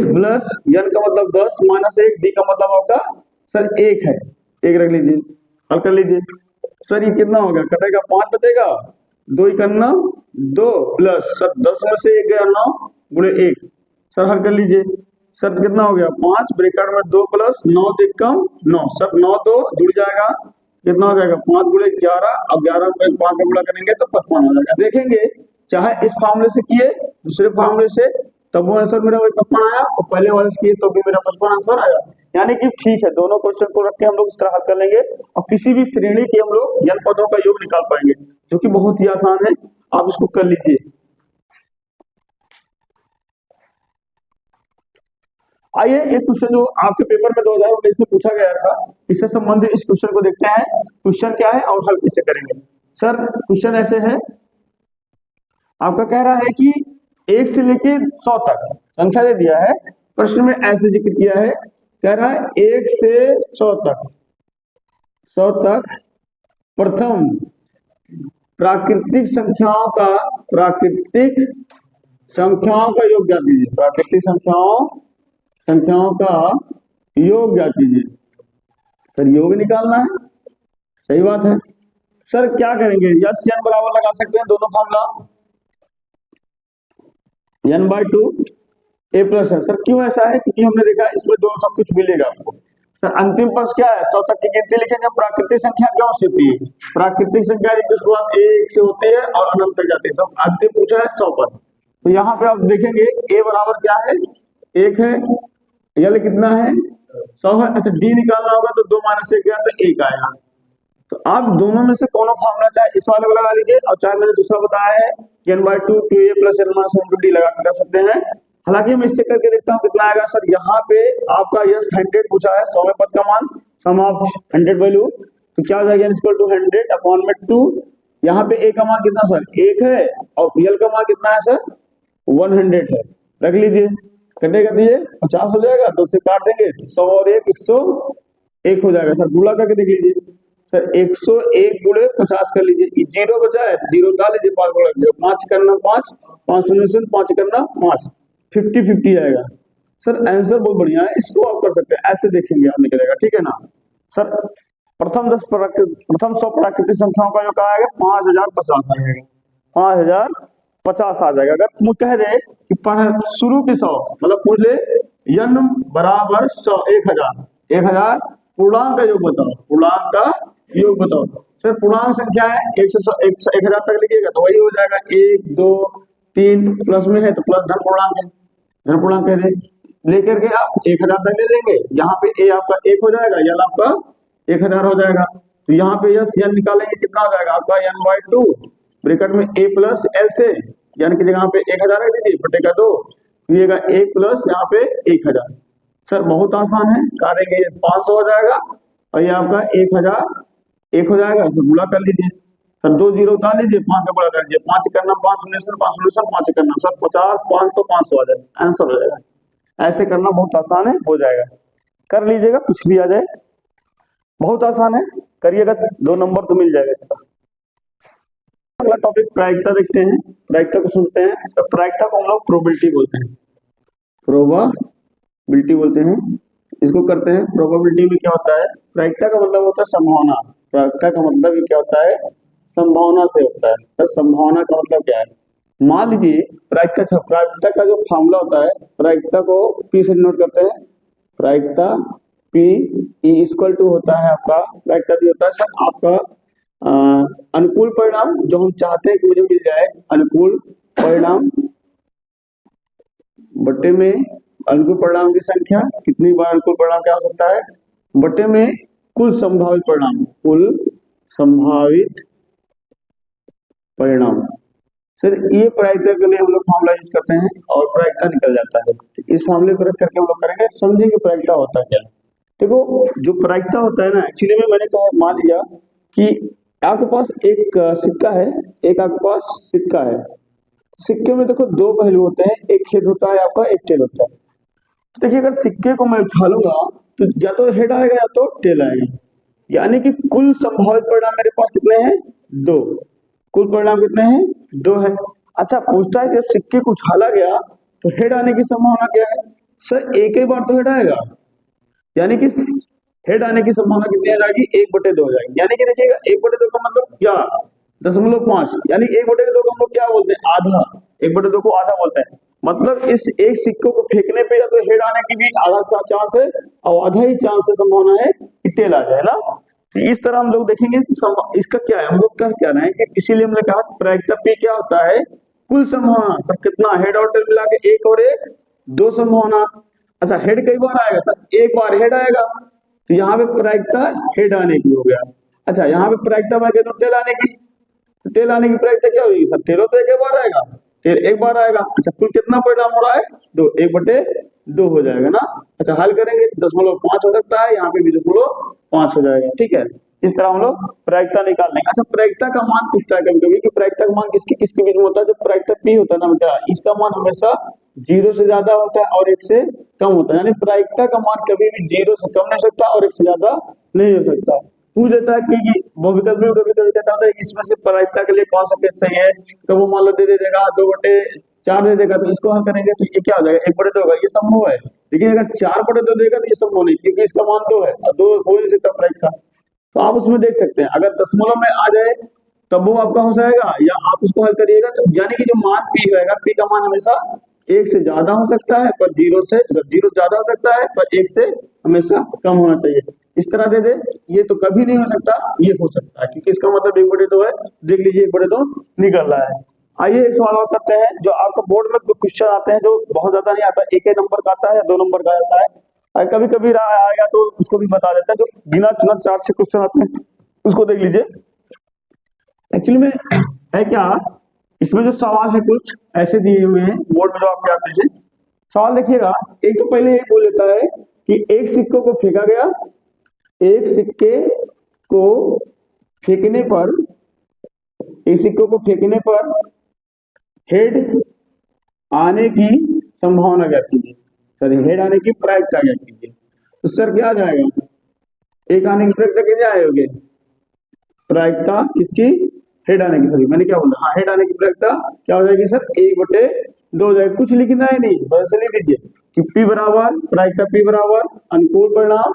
प्लस n का मतलब 10 - 1 d का मतलब आपका सर 1 है, 1 रख लीजिए, हल कर लीजिए। सर ये कितना हो गया, कटेगा 5 बचेगा, 2 × 9 2 प्लस सर 10 में से 1 गया 9 × 1, सर हल कर लीजिए। सर कितना हो गया 5 ब्रैकेट में 2 प्लस 9 से कम 9, सर 9 2 जुड़ जाएगा, कितना हो जाएगा 5 × 11 और 11 में 5 का गुणा करेंगे तो 55 हो जाएगा। देखेंगे चाहे इस फॉर्मूले से किए दूसरे फॉर्मूले से तब वो आंसर मेरा वही 55 आया और पहले वाले से किए तो भी मेरा 55 आंसर आया। यानी कि ठीक है, दोनों क्वेश्चन को रख के हम लोग इस तरह हल कर लेंगे और किसी भी श्रेणी के हम लोग n पदों का योग निकाल पाएंगे, जो कि बहुत ही आसान है, आप इसको कर लीजिए। आइए एक क्वेश्चन जो आपके पेपर में 2019 में पूछा गया था, इससे संबंधित इस क्वेश्चन को देखते हैं। क्वेश्चन क्या है और हल कैसे करेंगे। सर क्वेश्चन ऐसे है, आपका कह रहा है कि 1 से लेके 100 तक संख्या दे दिया है, प्रश्न में ऐसे जिक्र किया है, कह रहा है 1 से 100 तक प्रथम प्राकृतिक संख्याओं का योग ज्ञात कीजिए, प्राकृतिक संख्याओं का योग ज्ञात कीजिए। सर योग निकालना है, सही बात है। सर क्या करेंगे, यस n बराबर लगा सकते हैं, दोनों फॉर्मूला n/2 a प्लस है। सर क्यों ऐसा है, क्योंकि हमने देखा इसमें दोनों सब कुछ मिलेगा आपको। सर अंतिम पक्ष क्या है 100 तक की गिनती लिखेंगे, प्राकृतिक संख्या क्या हो सकती है, प्राकृतिक संख्या की शुरुआत 1 से होती है और अनंत तक जाती है, सब अंतिम पूछा है 100 पर। तो यहाँ पे आप देखेंगे a बराबर क्या है 1 है, यल कितना है 100 है। अच्छा डी निकालना होगा तो 2 - 1 गया तो 1 आएगा। तो आप दोनों में से कोनो फॉर्मूला चाहे इस वाले को लगा लीजिए और चाहे मैंने दूसरा बताया है n/2 2a + n - 1 d लगा कर सकते हैं। हालांकि मैं इससे करके देखता हूँ कितना आएगा। सर यहाँ पे आपका यस 100 पूछा है, 100वें पद का मान सम ऑफ 100 वैल्यू, तो क्या हो जाएगा n = 100/2। यहाँ पे a का मान कितना सर 1 है और यल का मान कितना है सर 100 है, रख लीजिए, कटेगा दिए 50 हो जाएगा, 2 से काट देंगे 100 और 1 101 हो जाएगा। सर गुणा करके देख लीजिए, सर 101 × 50 कर लीजिए, 0 बचा है 0 डाल लीजिए, 5 गुणा कीजिए, 5 करना 5 5 शून्य 5 करना 5 50-50 आएगा। सर आंसर बहुत बढ़िया है, इसको आप कर सकते हैं, ऐसे देखेंगे आप निकलेगा, ठीक है ना। सर प्रथम 100 प्राकृतिक संख्याओं का जो कहा है 5050 आएगा, 5050 आ जाएगा। अगर मुझे कह रहे कि शुरू के 100 मतलब पूछ ले n बराबर 100 1000 पूर्णांक का योग बताओ, पूर्णांक का योग बताओ। सर पूर्णांक संख्या है 1 से 1000 तक लिखिएगा तो वही हो जाएगा 1 2 3 प्लस में है तो प्लस धन पूर्णांक है, धन पूर्णांक कह रहे लेकर के आप 1000 तक ले लेंगे। यहाँ पे a आपका 1 हो जाएगा, यल आपका 1000 हो जाएगा। तो यहाँ पे यस n निकालेंगे कितना हो जाएगा आपका n/2 ब्रैकेट में a + l से n की जगह पे 1000 रख दीजिए बटेगा 2, ये 1 प्लस यहाँ पे 1000। सर बहुत आसान है, करेंगे 500 हो जाएगा और ये आपका 1001 हो जाएगा, तो गुणा कर लीजिए। सर 2 0 उतार लीजिए, 5 का गुणा कर लीजिए, 5 करना 5 शून्य 5 करना सर 50 500 500 आ जाएगा, आंसर हो जाएगा। ऐसे करना बहुत आसान है, हो जाएगा, कर लीजिएगा, कुछ भी आ जाए, बहुत आसान है, करिएगा 2 नंबर तो मिल जाएगा इसका। अगला टॉपिक प्रायिकता देखते हैं, प्रायिकता को सुनते हैं। तो प्रायिकता को हम लोग प्रोबेबिलिटी बोलते हैं, प्रोबेबिलिटी बोलते हैं। इसको करते हैं। प्रोबेबिलिटी में क्या होता है, प्रायिकता का मतलब होता है संभावना, प्रायिकता का मतलब क्या होता है, संभावना से होता है। तो संभावना का मतलब क्या है, मान लीजिए प्रायिकता का जो फॉर्मूला होता है, प्रायिकता को पी से नोट करते हैं। प्रायिकता पी इक्वल टू होता है आपका, प्रायिकता भी होता है सर आपका अनुकूल परिणाम जो हम चाहते हैं कि मुझे मिल जाए, अनुकूल परिणाम बटे में अनुकूल परिणाम की संख्या, कितनी बार अनुकूल परिणाम क्या हो सकता है, बटे में कुल संभावित परिणाम, कुल संभावित परिणाम। सर ये प्रायिकता के लिए हम लोग फॉर्मूला यूज करते हैं और प्रायिकता निकल जाता है। इस फॉर्मूले को रख करके हम लोग करेंगे, समझेंगे प्रायिकता होता क्या है। देखो जो प्रायिकता होता है ना, एक्चुअली में मैंने कहा, मान लिया कि आपके पास एक सिक्का है, एक आपके पास सिक्का है। सिक्के में देखो दो पहलू होते हैं, एक हेड होता है आपका, एक टेल होता है। देखिए अगर सिक्के को मैं उछालूंगा तो या तो हेड आएगा या तो टेल आएगा, यानी कि कुल संभावित परिणाम मेरे पास कितने हैं, दो। कुल परिणाम कितने हैं, दो है। अच्छा पूछता है कि जब सिक्के को उछाला गया तो हेड आने की संभावना क्या है, सर एक ही बार तो हेड आएगा, यानी कि हेड आने की संभावना कितनी आ जाएगी, 1/2 हो जाएगी। यानी कि देखिएगा 1/2 का मतलब क्या, 0.5, यानी 1/2 को हम लोग क्या बोलते हैं, आधा। 1/2 को आधा बोलते हैं। मतलब इस एक सिक्के को फेंकने पे या तो हेड आने की भी आधा चांस है और आधा ही चांस है, संभावना है कि टेल आ जाए ना। तो इस तरह हम लोग देखेंगे कि इसका क्या है, हम लोग क्या कहना है कि इसीलिए हमने कहा प्रायिकता P क्या होता है, कुल संभावना, सब कितना हेड और टेल मिला के एक और एक, दो संभावना। अच्छा हेड कई बार आएगा सर, एक बार हेड आएगा, तो यहाँ पे प्रायिकता हेड आने की हो गया। अच्छा यहाँ पे प्रायिकता मैं कहता हूँ टेल आने की, तो टेल आने की प्रायिकता क्या होगी सर, टेलो तो एक बार आएगा, टेल एक बार आएगा। अच्छा कुल कितना परिणाम हो रहा है, 2, 1/2 हो जाएगा ना। अच्छा हल करेंगे 0.5 हो सकता है, यहाँ पे भी 0.5 हो जाएगा, ठीक है। इस तरह हम लोग प्रायिकता निकाल लेंगे। अच्छा प्रायिकता का मान पूछता है कभी कभी कि प्रायिकता का मान किसके बीच में होता है, जो प्रायिकता P होता है ना बेटा, इसका मान हमेशा 0 से ज्यादा होता है और 1 से कम होता है। यानी प्रायिकता का मान कभी भी 0 से कम नहीं हो सकता और 1 से ज्यादा नहीं हो सकता। पूछ देता है कि बहुविकल्प में कभी कभी कहता है इसमें से प्रायिकता के लिए कौन सा केस सही है, तो वो मान लो दे देगा 2/4 दे देगा, तो इसको हल करेंगे तो ये क्या हो जाएगा, 1/2 होगा, ये संभव है। लेकिन अगर 4/2 देगा तो ये संभव नहीं, क्योंकि इसका मान 2 है और 2 हो नहीं सकता प्रायिकता। तो आप उसमें देख सकते हैं अगर दशमलव में आ जाए तब वो आपका हो जाएगा, या आप उसको हल करिएगा। यानी कि जो मान P रहेगा, P का मान हमेशा 1 से ज्यादा हो सकता है पर 0 ज्यादा हो सकता है पर 1 से हमेशा कम होना चाहिए। इस तरह दे दे, ये तो कभी नहीं हो सकता, ये हो सकता है, क्योंकि इसका मतलब 1/2 है। देख लीजिए 1/2 निकल रहा है। आइए एक सवाल और करते हैं, जो आपका बोर्ड में क्वेश्चन आते हैं जो बहुत ज्यादा नहीं आता, 1 नंबर का आता है या 2 नंबर का आता है, और कभी कभी आएगा तो उसको भी बता देते हैं। जो बिना चुना चार्ट से क्वेश्चन आते हैं उसको देख लीजिए। एक्चुअली में है क्या, इसमें जो सवाल है कुछ ऐसे दिए हुए हैं बोर्ड में जो आपके आते हैं। सवाल देखिएगा, एक तो पहले ये बोल देता है कि एक सिक्कों को फेंका गया, एक सिक्के को फेंकने पर, एक सिक्कों को फेंकने पर हेड आने की संभावना क्या कीजिए, सर हेड आने की प्रायिकता क्या कीजिए। तो सर क्या आ जाएगा, एक आने की प्रायिकता कितनी आएगी, प्रायिकता किसकी, हेड आने की, सॉरी मैंने क्या बोला, हाँ हेड आने की प्रायिकता क्या हो जाएगी सर, 1/2 हो जाएगी। कुछ लिखना है नहीं, बस लिख दीजिए कि P बराबर, प्रायिकता P बराबर अनुकूल परिणाम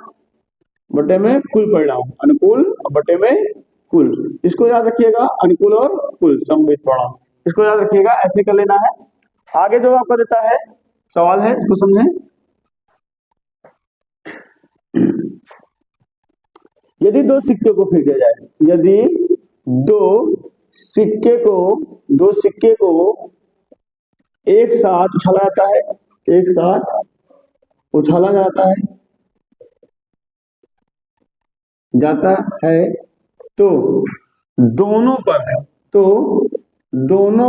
बटे में कुल परिणाम, अनुकूल बटे में कुल। इसको याद रखिएगा, अनुकूल और कुल संभावित परिणाम, इसको याद रखिएगा, ऐसे कर लेना है। आगे जो आपका देता है सवाल है इसको समझें। यदि दो सिक्के को फेंका जाए, यदि दो सिक्के को एक साथ उछाला जाता है, एक साथ उछाला जाता है तो दोनों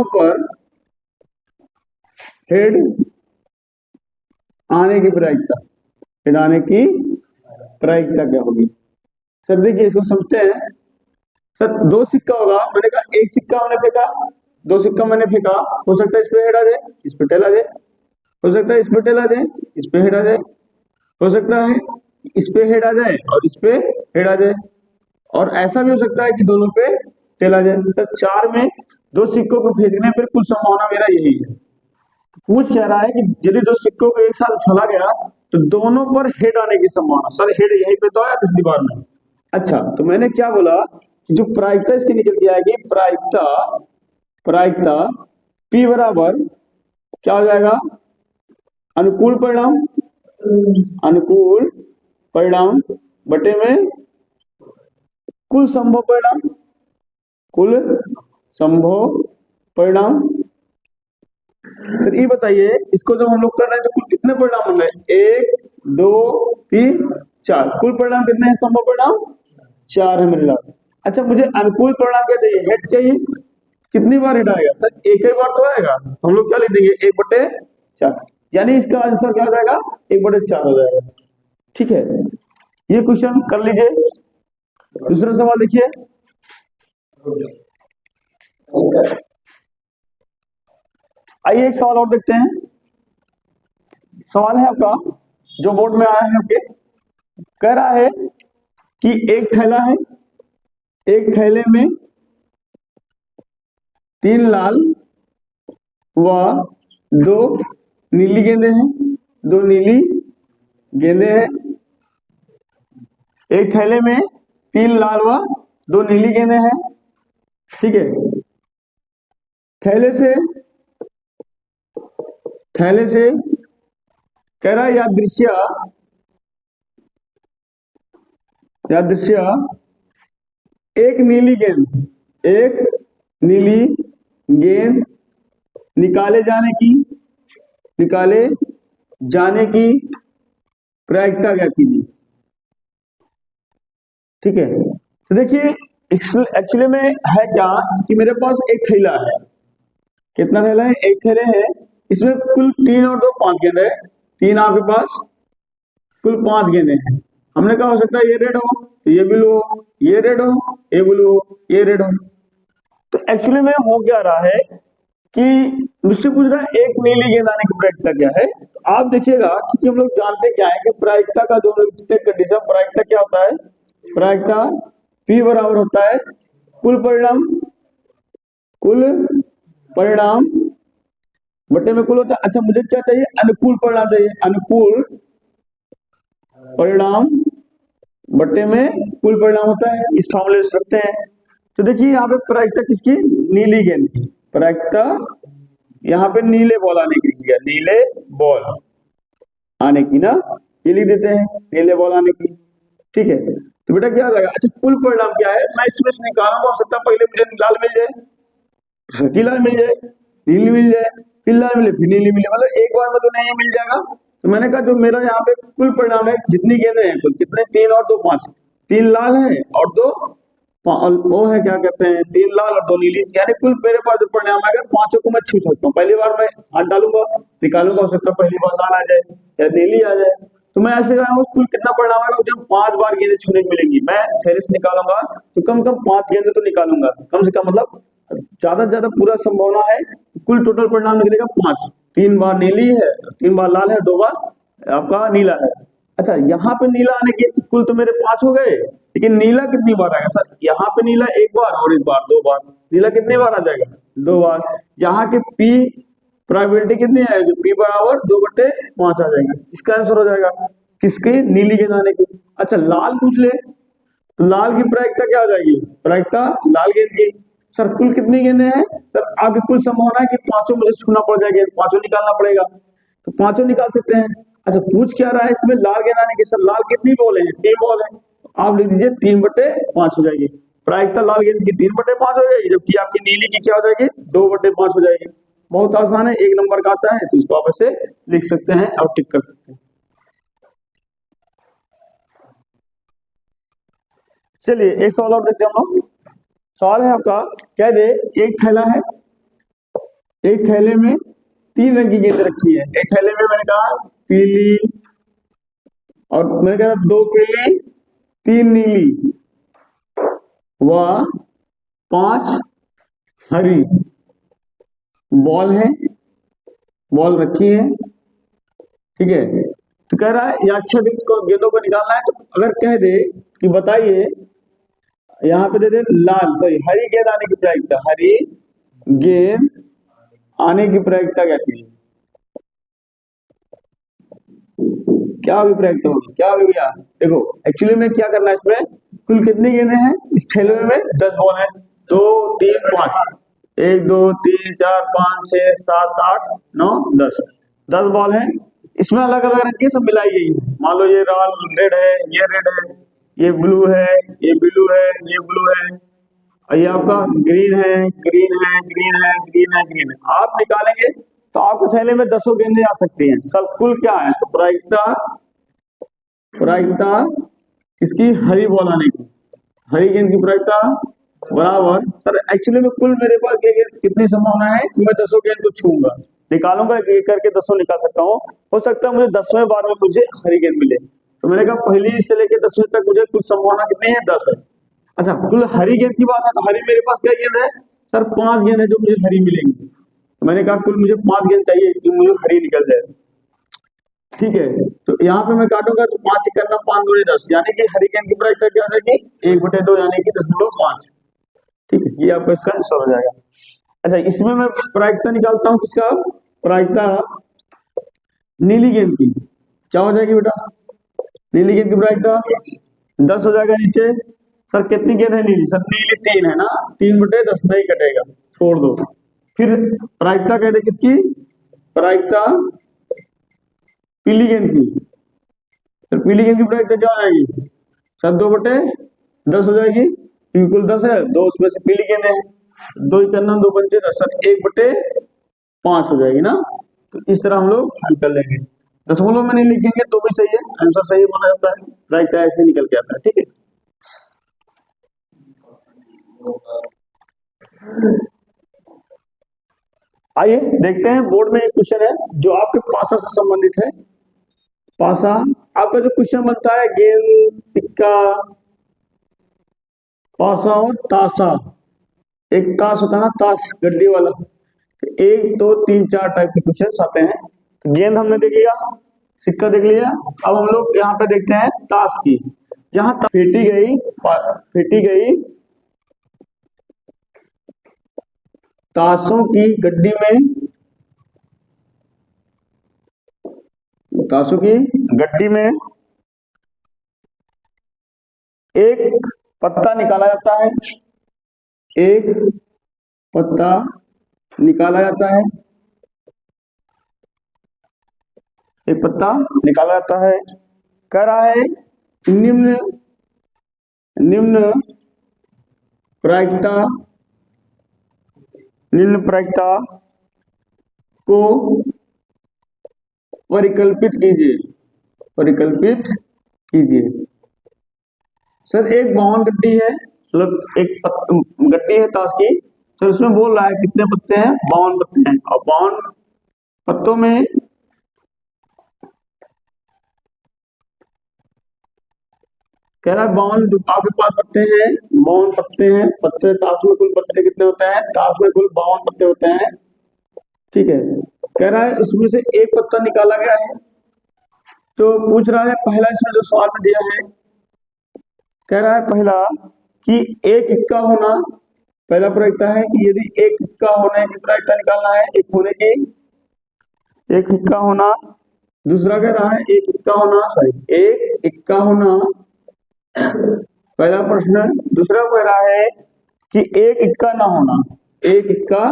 पर हेड आने की प्रायिकता, हेड आने की प्रायिकता क्या होगी। सर देखिए इसको समझते हैं। सर 2 सिक्का होगा, मैंने कहा एक सिक्का मैंने फेंका, 2 सिक्का मैंने फेंका, हो सकता है इस पे हेड आ जाए, इस पे टेल आ जाए, हो सकता है इस पे टेल आ जाए, इस पे हेड आ जाए, हो सकता है इस पे हेड आ जाए और इस पे हेड आ जाए, और ऐसा भी हो सकता है कि दोनों पे टेल आ जाए। सर 4 में 2 सिक्कों को फेंकने पर कुल संभावना मेरा यही है। पूछ कह रहा है कि यदि 2 सिक्कों को एक साथ उछाला गया तो दोनों पर हेड आने की संभावना, सर हेड यहीं पे तो आया तीसरी बार में। अच्छा, तो मैंने क्या बोला कि जो प्रायिकता इसकी निकल के आएगी, प्रायिकता प्रायिकता P बराबर क्या हो जाएगा, अनुकूल परिणाम, अनुकूल परिणाम बटे में कुल संभव परिणाम, कुल संभव परिणाम। सर ये बताइए, इसको जब हम लोग कर रहे हैं तो कुल कितने परिणाम होंगे, 1 2 3 4, कुल परिणाम कितने हैं, संभव परिणाम 4 है मेरे लाल। अच्छा, मुझे अनुकूल परिणाम क्या चाहिए, हेड चाहिए। कितनी बार हेड आएगा, सर एक ही बार तो आएगा, हम लोग क्या लिख देंगे 1/4, यानी इसका आंसर क्या हो जाएगा, 1/4 हो जाएगा। ठीक है, ये क्वेश्चन कर लीजिए। दूसरा सवाल देखिए, आइए एक सवाल और देखते हैं। सवाल है आपका जो बोर्ड में आया है आपके, कह रहा है कि एक थैला है, एक थैले में 3 लाल व 2 नीली गेंदें हैं, 2 नीली गेंदें हैं। एक थैले में 3 लाल व 2 नीली गेंदें हैं। ठीक है, थैले से कह रहा है यादृश्य एक नीली गेंद निकाले जाने की प्रायिकता क्या कीजिए। ठीक है, तो देखिए एक्चुअली में है क्या कि मेरे पास एक थैला है, कितना थैला है, एक थैले है, इसमें कुल 3 और 2 5 गेंद है, 3 आपके पास, कुल 5 गेंदे हैं। हमने कहा हो सकता है ये रेड हो, ये ब्लू हो, ये रेड हो, ये ब्लू हो, ये रेड हो। तो एक्चुअली में हो क्या रहा है कि मुझसे पूछ रहा है एक नीली गेंद आने की प्रायिकता क्या है। तो आप देखिएगा क्योंकि हम लोग जानते क्या है कि प्रायिकता का जो कंडीशन, प्रायिकता क्या होता है, प्रायिकता P बराबर होता है कुल परिणाम बटे में कुल होता है। अच्छा, मुझे क्या चाहिए, अनुकूल परिणाम चाहिए, अनुकूल परिणाम बटे में कुल परिणाम होता है, इस फॉर्मूले से रखते हैं। तो देखिए यहाँ पे प्रायिकता किसकी, नीली गेंद की प्रायिकता, यहाँ पे नीले बॉल आने की, नीले बॉल आने की ना, ये लिख देते हैं नीले बॉल आने की। ठीक है, तो बेटा क्या हो जाएगा, अच्छा कुल परिणाम क्या है, मैं इसमें से निकालूंगा, हो सकता है पहले मुझे लाल मिल जाए, फिर लाल मिल जाए, नीली मिल जाए, फिर लाल मिले, फिर नीली मिले, मतलब एक बार में तो नहीं मिल जाएगा। तो मैंने कहा जो मेरा यहाँ पे कुल परिणाम है, जितनी गेंदें हैं कुल कितने, 3 और 2 5, 3 लाल है और 2 वो है क्या कहते हैं, 3 लाल और 2 नीली, यानी कुल मेरे पास जो परिणाम आएगा 5 को मैं छू सकता हूँ। पहली बार मैं हाथ डालूंगा, निकालूंगा, हो सकता है पहली बार लाल आ जाए या नीली आ जाए, तो मैं ऐसे कुल कितना परिणाम आएगा, मुझे 5 बार गेंदें छूने को मिलेंगी। मैं थैले से निकालूंगा तो कम से कम 5 गेंदें तो निकालूंगा, कम से कम, मतलब ज्यादा से ज्यादा पूरा संभावना है कुल टोटल परिणाम निकलेगा 5। 3 बार नीली है, 3 बार लाल है, 2 बार आपका नीला है। अच्छा, यहाँ पे नीला आने के कुल तो मेरे 5 हो गए, लेकिन नीला कितनी बार आएगा, सर यहाँ पे नीला 1 बार और इस बार 2 बार, नीला कितनी बार आ जाएगा, 2 बार। यहाँ के P प्रोबेबिलिटी कितनी आएगी, P बराबर 2/5 आ जाएगा, इसका आंसर हो जाएगा किसकी, नीली गेंद आने की। अच्छा, लाल पूछ ले तो लाल की प्रायिकता क्या हो जाएगी, प्रायिकता लाल गेंद की। सर कुल कितनी गेंदें हैं, सर आगे कुल संभावना है कि 5 मुझे छूना पड़ जाएगा, 5 निकालना पड़ेगा, तो 5 निकाल सकते हैं। अच्छा, पूछ क्या रहा है इसमें, लाल गेंद आने की, सर लाल कितनी बॉल है, 3 बॉल है, आप लिख दीजिए 3/5 हो जाएगी, प्रायिकता लाल गेंद की 3/5 हो जाएगी, जबकि आपकी नीली की क्या हो जाएगी, 2/5 हो जाएगी। बहुत आसान है, 1 नंबर का आता है, तो इसको आप ऐसे लिख सकते हैं और टिक कर सकते हैं। चलिए एक सवाल और देखते हैं हम लोग। सवाल है आपका, कह दे एक थैला है, एक थैले में 3 रंग की गेंदें रखी है, एक थैले में मैंने कहा पीली, और मैंने कहा 2 पीली 3 नीली व 5 हरी बॉल है, बॉल रखी है। ठीक है, तो कह रहा है यादृच्छिक गेंदों को निकालना है, तो अगर कह दे कि बताइए, यहाँ पे दे दे लाल, सॉरी हरी गेंद आने की प्रायिकता, हरी गेंद आने की प्रायिकता क्या थी, क्या होगी प्रायिकता होगी, क्या होगी भैया? देखो एक्चुअली में क्या करना है, इसमें कुल कितनी गेंदें हैं इस खेल में? 10 बॉल है, 2 3 5, 1 2 3 4 5 6 7 8 9 10 बॉल है। इसमें अलग अलग रंग की सब मिलाई गई है। मान लो ये रेड है, ये रेड है, ये ब्लू है, ये ब्लू है, ये ब्लू है, और ये आपका ग्रीन है, ग्रीन है, ग्रीन है, ग्रीन है, ग्रीन है। आप निकालेंगे तो आपके थैले में 10 गेंदें आ सकती हैं। सब कुल क्या है? तो प्रायिकता, प्रायिकता इसकी हरी बॉल आने की, हरी गेंद की प्रायिकता बराबर। सर एक्चुअली में कुल मेरे पास ये कितनी संभावना है कि मैं 10 गेंद को छूंगा, निकालूंगा, एक करके 10 निकाल सकता हूँ। हो सकता है मुझे 10वें बार में मुझे हरी गेंद मिले। तो मैंने कहा पहली से लेकर 10वीं तक मुझे कुल संभावना कितनी है? 10 है। अच्छा, कुल हरी गेंद की बात है तो हरी मेरे पास क्या गेंद है? सर 5 गेंद है जो मुझे हरी मिलेंगी। तो मैंने कहा कुल मुझे 5 गेंद चाहिए कि मुझे हरी निकल जाए। ठीक है, तो यहाँ पे मैं काटूंगा तो 5 करना 5 दूनी 10, यानी कि हरी गेंद की प्रायिकता क्या हो जाएगी? 1/2 यानी कि 10.5। ठीक है, ये आपका इसका आंसर हो जाएगा। अच्छा, इसमें मैं प्रायिकता निकालता हूँ किसका? प्रायिकता नीली गेंद की। क्या हो जाएगी बेटा? नीली गेंद की प्रायिकता 10 हो जाएगा। नीचे सर कितनी गेंद है नीली? सर नीली 3 है ना, 3/10 नहीं कटेगा, छोड़ दो। फिर प्रायिकता कहते किसकी? प्रायिकता पीली गेंद की। तो पीली गेंद की प्रायिकता क्या हो जाएगी? सर 2/10 हो जाएगी, बिल्कुल 10 है, 2 उसमें से पीली गेंद है, 2 करना 2 पंचे 10, सर 1/5 हो जाएगी ना। तो इस तरह हम लोग हल कर लेंगे। दशमलव में नहीं लिखेंगे तो भी सही है, आंसर सही माना जाता है, प्रायिकता ऐसे निकल के आता है। ठीक है, आइए देखते हैं बोर्ड में एक क्वेश्चन है जो आपके पासा से संबंधित है। पासा आपका जो क्वेश्चन बनता है, गेंद, सिक्का, पासा और ताशा। एक ताश होता है ना, ताश गड्डी वाला। 1 2 3 4 टाइप के क्वेश्चन आते हैं। तो गेंद हमने देख लिया, सिक्का देख लिया, अब हम लोग यहाँ पे देखते हैं ताश की। जहां फेंटी गई ताशों की गड्डी में, ताशों की गड्डी में एक पत्ता निकाला जाता है, एक पत्ता निकाला जाता है, एक पत्ता निकाला जाता है। कह रहा है निम्न निम्न प्रायिकता को परिकल्पित कीजिए, परिकल्पित कीजिए। सर एक बावन गड्डी है, मतलब एक गड्डी है ताश की। सर उसमें बोल रहा है कितने पत्ते हैं? 52 पत्ते हैं, और 52 पत्तों में कह रहा है 52 आपके पास पत्ते हैं, 52 पत्ते हैं। पत्ते ताश में कुल पत्ते कितने होते हैं? ताश में कुल 52 पत्ते होते हैं। ठीक है, कह रहा है इसमें से एक पत्ता निकाला गया है। तो पूछ रहा है पहला, इसमें जो सवाल में दिया है, कह रहा है पहला कि एक इक्का होना, पहला प्रायिकता है कि यदि एक इक्का होने की प्रायिकता निकालना है, एक होने की, एक इक्का होना। दूसरा कह रहा है एक इक्का होना, एक इक्का होना, पहला प्रश्न। दूसरा कह रहा है कि एक इक्का ना होना, एक इक्का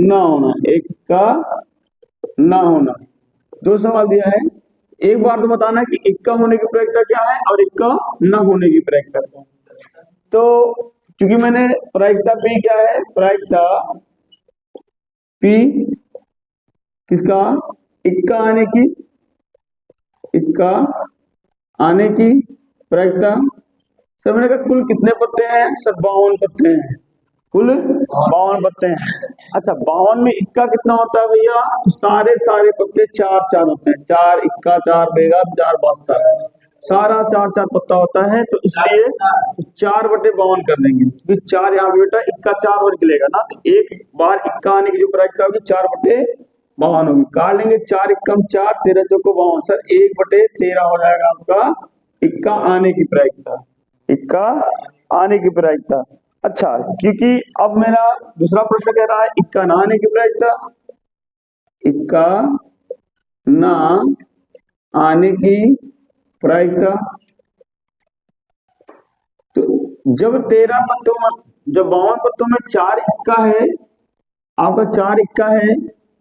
ना होना, एक इक्का ना होना। 2 सवाल दिया है, एक बार तो बताना है कि इक्का होने की प्रायिकता क्या है और इक्का न होने की प्रायिकता क्या है। तो क्योंकि मैंने प्रायिकता पी क्या है, प्रायिकता पी किसका? इक्का आने की, इक्का आने की प्रायिकता। सर मैंने कहा कुल कितने पत्ते हैं? सर 52 पत्ते हैं, कुल 52 पत्ते हैं। अच्छा, 52 में इक्का कितना होता है भैया? तो सारे पत्ते 4 होते हैं, 4 इक्का 4 बेगा 4 बादशाह, सारा 4 पत्ता होता है। तो इसलिए 4/52 कर देंगे, क्योंकि 4 यहाँ पे बेटा इक्का 4 और निकलेगा ना, तो एक बार इक्का आने की जो प्रायिकता होगी 4/52 होगी। काट लेंगे, 4 इक्कम 4, 13 चौको 52, सर 1/13 हो जाएगा आपका इक्का आने की प्रायिकता, इक्का आने की प्रायिकता। अच्छा, क्योंकि अब मेरा दूसरा प्रश्न कह रहा है इक्का ना आने की प्रायिकता, इक्का ना आने की प्रायिकता। तो जब 13 पत्तों में, जब 52 पत्तों में 4 इक्का है, आपका 4 इक्का है,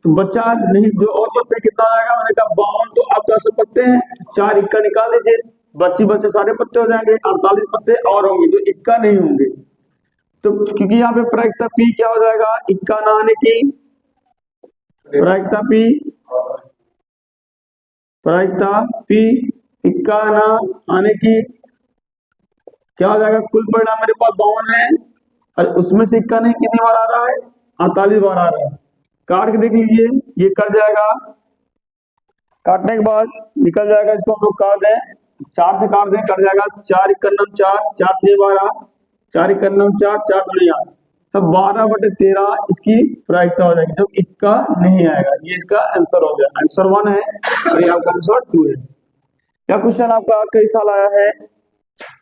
तो बचा नहीं, जो और पत्ते कितना आएगा, मैंने कहा 52, तो आपका 10 पत्ते हैं, 4 इक्का निकाल दीजिए, बचे सारे पत्ते हो जाएंगे, 48 पत्ते और होंगे जो इक्का नहीं होंगे। तो क्योंकि यहाँ पे प्रायिकता P क्या हो जाएगा, इक्का ना आने की प्रायिकता P, प्रायिकता P, इक्का ना आने की क्या हो जाएगा, कुल परिणाम मेरे पास 52 है और उसमें से इक्का नहीं कितनी बार आ रहा है, 48 बार आ रहा है। काट के देख लीजिए, ये कट जाएगा, काटने के बाद निकल जाएगा, इसको हम लोग काट दें, 4 से काट दें, कट जाएगा, 4 इक्का 4, 4 3 12, 4 इक्का 4, 4 2 8, सब 12/13 इसकी प्रायिकता हो जाएगी, जब इक्का नहीं आएगा। ये इसका आंसर हो गया, आंसर 1 है और ये आपका आंसर 2 है। क्या क्वेश्चन आपका कई साल आया है,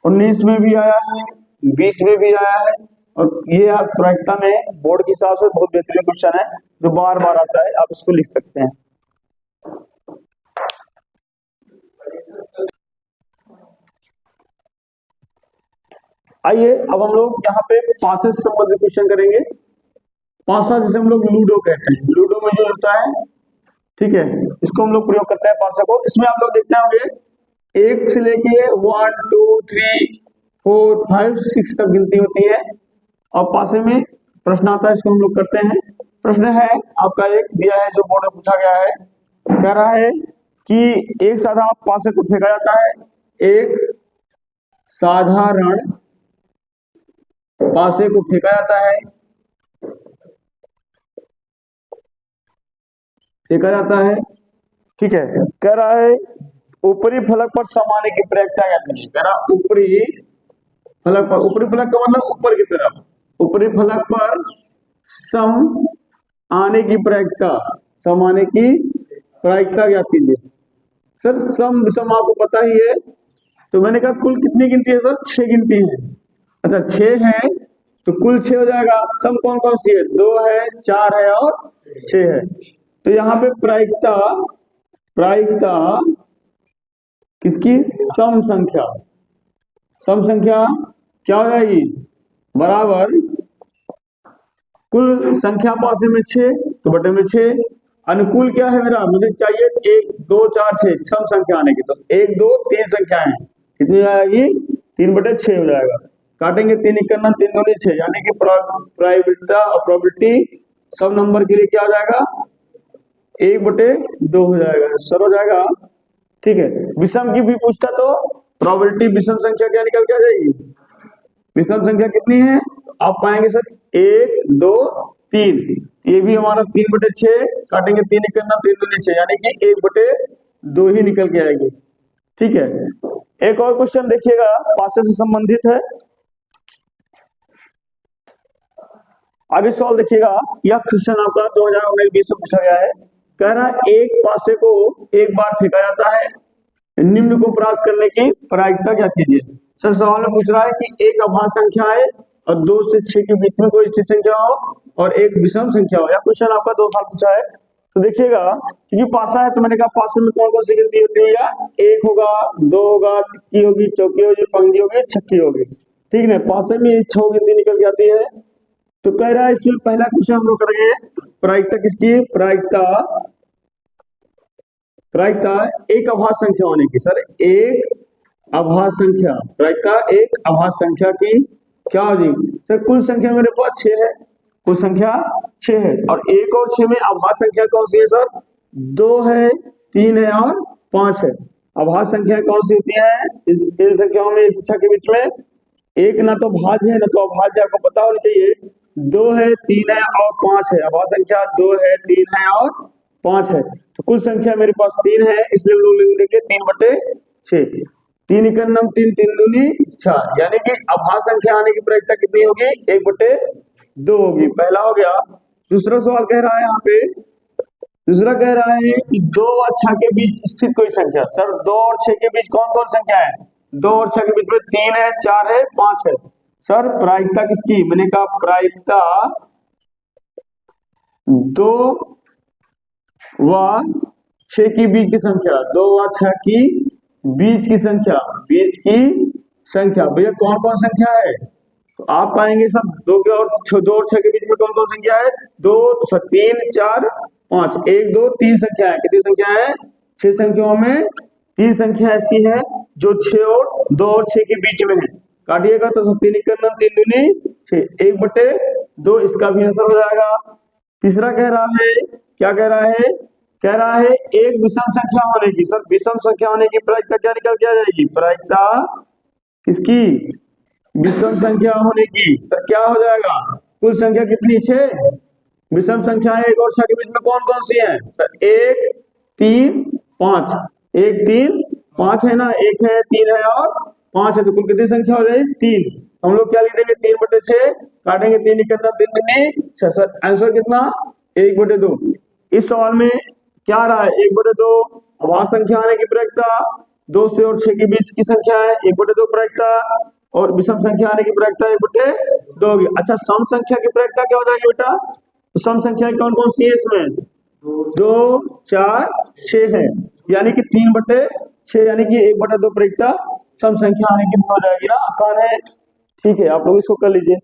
19 में भी आया है, 20 में भी आया है, और ये आप प्रायिकता में बोर्ड के हिसाब से बहुत बेहतरीन क्वेश्चन है जो बार बार आता है, आप इसको लिख सकते हैं। आइए अब हम लोग यहाँ पे पासेस से संबंधित क्वेश्चन करेंगे। पासा जिसे हम लोग लूडो कहते हैं, लूडो में जो होता है, ठीक है, इसको हम लोग प्रयोग करते हैं पासा को। इसमें आप लोग देखते होंगे 1 से लेके 1 2 3 4 5 6 तक गिनती होती है, और पासे में प्रश्न आता है, इसको हम लोग करते हैं। प्रश्न है आपका एक दिया है जो बोर्ड में पूछा गया है, कह रहा है कि एक साधारण पासे को फेंका जाता है, एक साधारण पासे को फेंका जाता है, फेंका जाता है, ठीक है। कह रहा है ऊपरी फलक पर सम आने की प्रायिकता क्या है, कह रहा ऊपरी फलक पर, ऊपरी फलक का मतलब ऊपर की तरफ, ऊपरी फलक पर सम आने की प्रायिकता, सम आने की प्रायिकता क्या कीजिए सर। सम विषम आपको पता ही है, तो मैंने कहा कुल कितनी गिनती है सर, 6 गिनती है। अच्छा 6 है तो कुल 6 हो जाएगा, सम कौन कौन सी है, 2 है, 4 है और 6 है। तो यहाँ पे प्रायिकता, प्रायिकता किसकी, सम संख्या, सम संख्या क्या हो जाएगी, बराबर कुल संख्या पासे में 6 तो बटे में 6, अनुकूल क्या है मेरा, मुझे चाहिए 1 2 4 6 सम संख्या आने की, तो 1 2 3 संख्या है, कितनी आएगी, 3/6 हो जाएगा। काटेंगे 3 इक्का 3 2 6, यानी कि प्रायिकता और प्रोबेबिलिटी सब नंबर के लिए क्या हो जाएगा, 1/2 हो जाएगा, सर हो जाएगा, ठीक है। विषम की भी पूछता तो प्रोबेबिलिटी विषम संख्या क्या निकल के आ जाएगी, विषम संख्या कितनी है, आप पाएंगे सर 1 2 3, ये भी हमारा 3/6, काटेंगे 3 इक्का 3 2 6, यानी कि 1/2 ही निकल के आएगी, ठीक है। एक और क्वेश्चन देखिएगा पासे से संबंधित है, आगे सवाल देखिएगा। यह क्वेश्चन आपका 2019-20 में पूछा गया है, कह रहा है एक पासे को एक बार फेंका जाता है, निम्न को प्राप्त करने की प्रायिकता क्या कीजिए। सर सवाल में पूछ रहा है कि एक अभाज्य संख्या है और 2 से 6 के बीच में कोई स्थिर संख्या हो और एक विषम संख्या हो। यह क्वेश्चन आपका 2 साल पूछा है, तो देखिएगा क्योंकि पासा है तो मैंने कहा पासे में कौन कौन सी गिनती होती है, या 1 होगा, 2 होगा, तिक्की होगी, चौकी होगी, पंक्ति होगी, छक्की होगी, ठीक है। पासे में 6 गिनती निकल के आती है। तो कह रहा है इसमें पहला क्वेश्चन हम लोग करेंगे प्रायिकता किसकी, प्रायिकता, प्रायिकता एक अभाज्य संख्या होने की, सर एक अभाज्य संख्या, प्रायिकता एक अभाज्य संख्या की क्या होगी सर, कुल संख्या मेरे पास 6 है, कुल संख्या 6 है, और 1 और 6 में अभाज्य संख्या कौन सी है सर, 2 है, 3 है और 5 है। अभाज्य संख्या कौन सी होती है इन संख्याओं में, इस संख्या के बीच में एक ना तो भाज्य है ना तो अभाज्य, आपको पता होना चाहिए, 2 है, 3 है और 5 है, अभाज्य संख्या 2 है, 3 है और 5 है, तो कुल संख्या मेरे पास 3 है, इसलिए हम लोग लिखेंगे 3/6, 3 इक्का 3 3 दूनी 6, यानी कि अभाज्य संख्या आने की प्रायिकता कितनी होगी, 1/2 होगी, पहला हो गया। दूसरा सवाल कह रहा है यहाँ पे, दूसरा कह रहा है कि 2 और 6 के बीच स्थित कोई संख्या, सर 2 और 6 के बीच कौन कौन संख्या है, 2 और 6 के बीच में 3 है, 4 है, 5 है, सर प्रायिकता किसकी, मैंने कहा प्रायिकता 2 व 6 की बीच की संख्या, 2 और 6 की बीच की संख्या, बीच की संख्या। भैया कौन कौन संख्या है? तो आप पाएंगे सब 2 और 6 के बीच में कौन कौन संख्या है? 2, 3, 4, 5, 1, 2, 3 संख्या है। कितनी संख्या है? 6 संख्याओं में 3 संख्या ऐसी है जो 6 और 2 और 6 के बीच में है। काटिएगा तो 3 निकलना, 3 दूनी 6, 1/2 इसका भी आंसर हो जाएगा। तीसरा कह रहा है, क्या कह रहा है? कह रहा है एक विषम संख्या होने की। सर विषम संख्या होने की प्रायिकता क्या निकल के आ जाएगी? प्रायिकता किसकी? विषम संख्या होने की। तो क्या हो जाएगा? कुल संख्या कितनी? 6। विषम संख्या 1 और 6 के बीच में कौन कौन सी है? सर 1, 3, 5, 1, 3, 5 है ना, 1 है, 3 है और 5 है, तो कुल कितनी संख्या हो जाएगी? 3। हम लोग क्या लिख देंगे? 3/6 काटेंगे, 3 निकलना, 3 दूनी 6। सर आंसर कितना? 1/2। इस सवाल में क्या रहा है? 1/2 अभाज्य संख्या आने की प्रायिकता, 2 से और 6 के बीच की संख्या है 1/2 प्रायिकता, और विषम संख्या आने की प्रायिकता 1/2 होगी। अच्छा सम संख्या की प्रायिकता क्या हो जाएगी बेटा? तो सम संख्या कौन कौन सी है इसमें? 2, 4, 6 है, यानी कि 3/6, यानी कि 1/2 प्रायिकता सम संख्या आने की हो जाएगी ना। आसान है, ठीक है, आप लोग इसको कर लीजिए।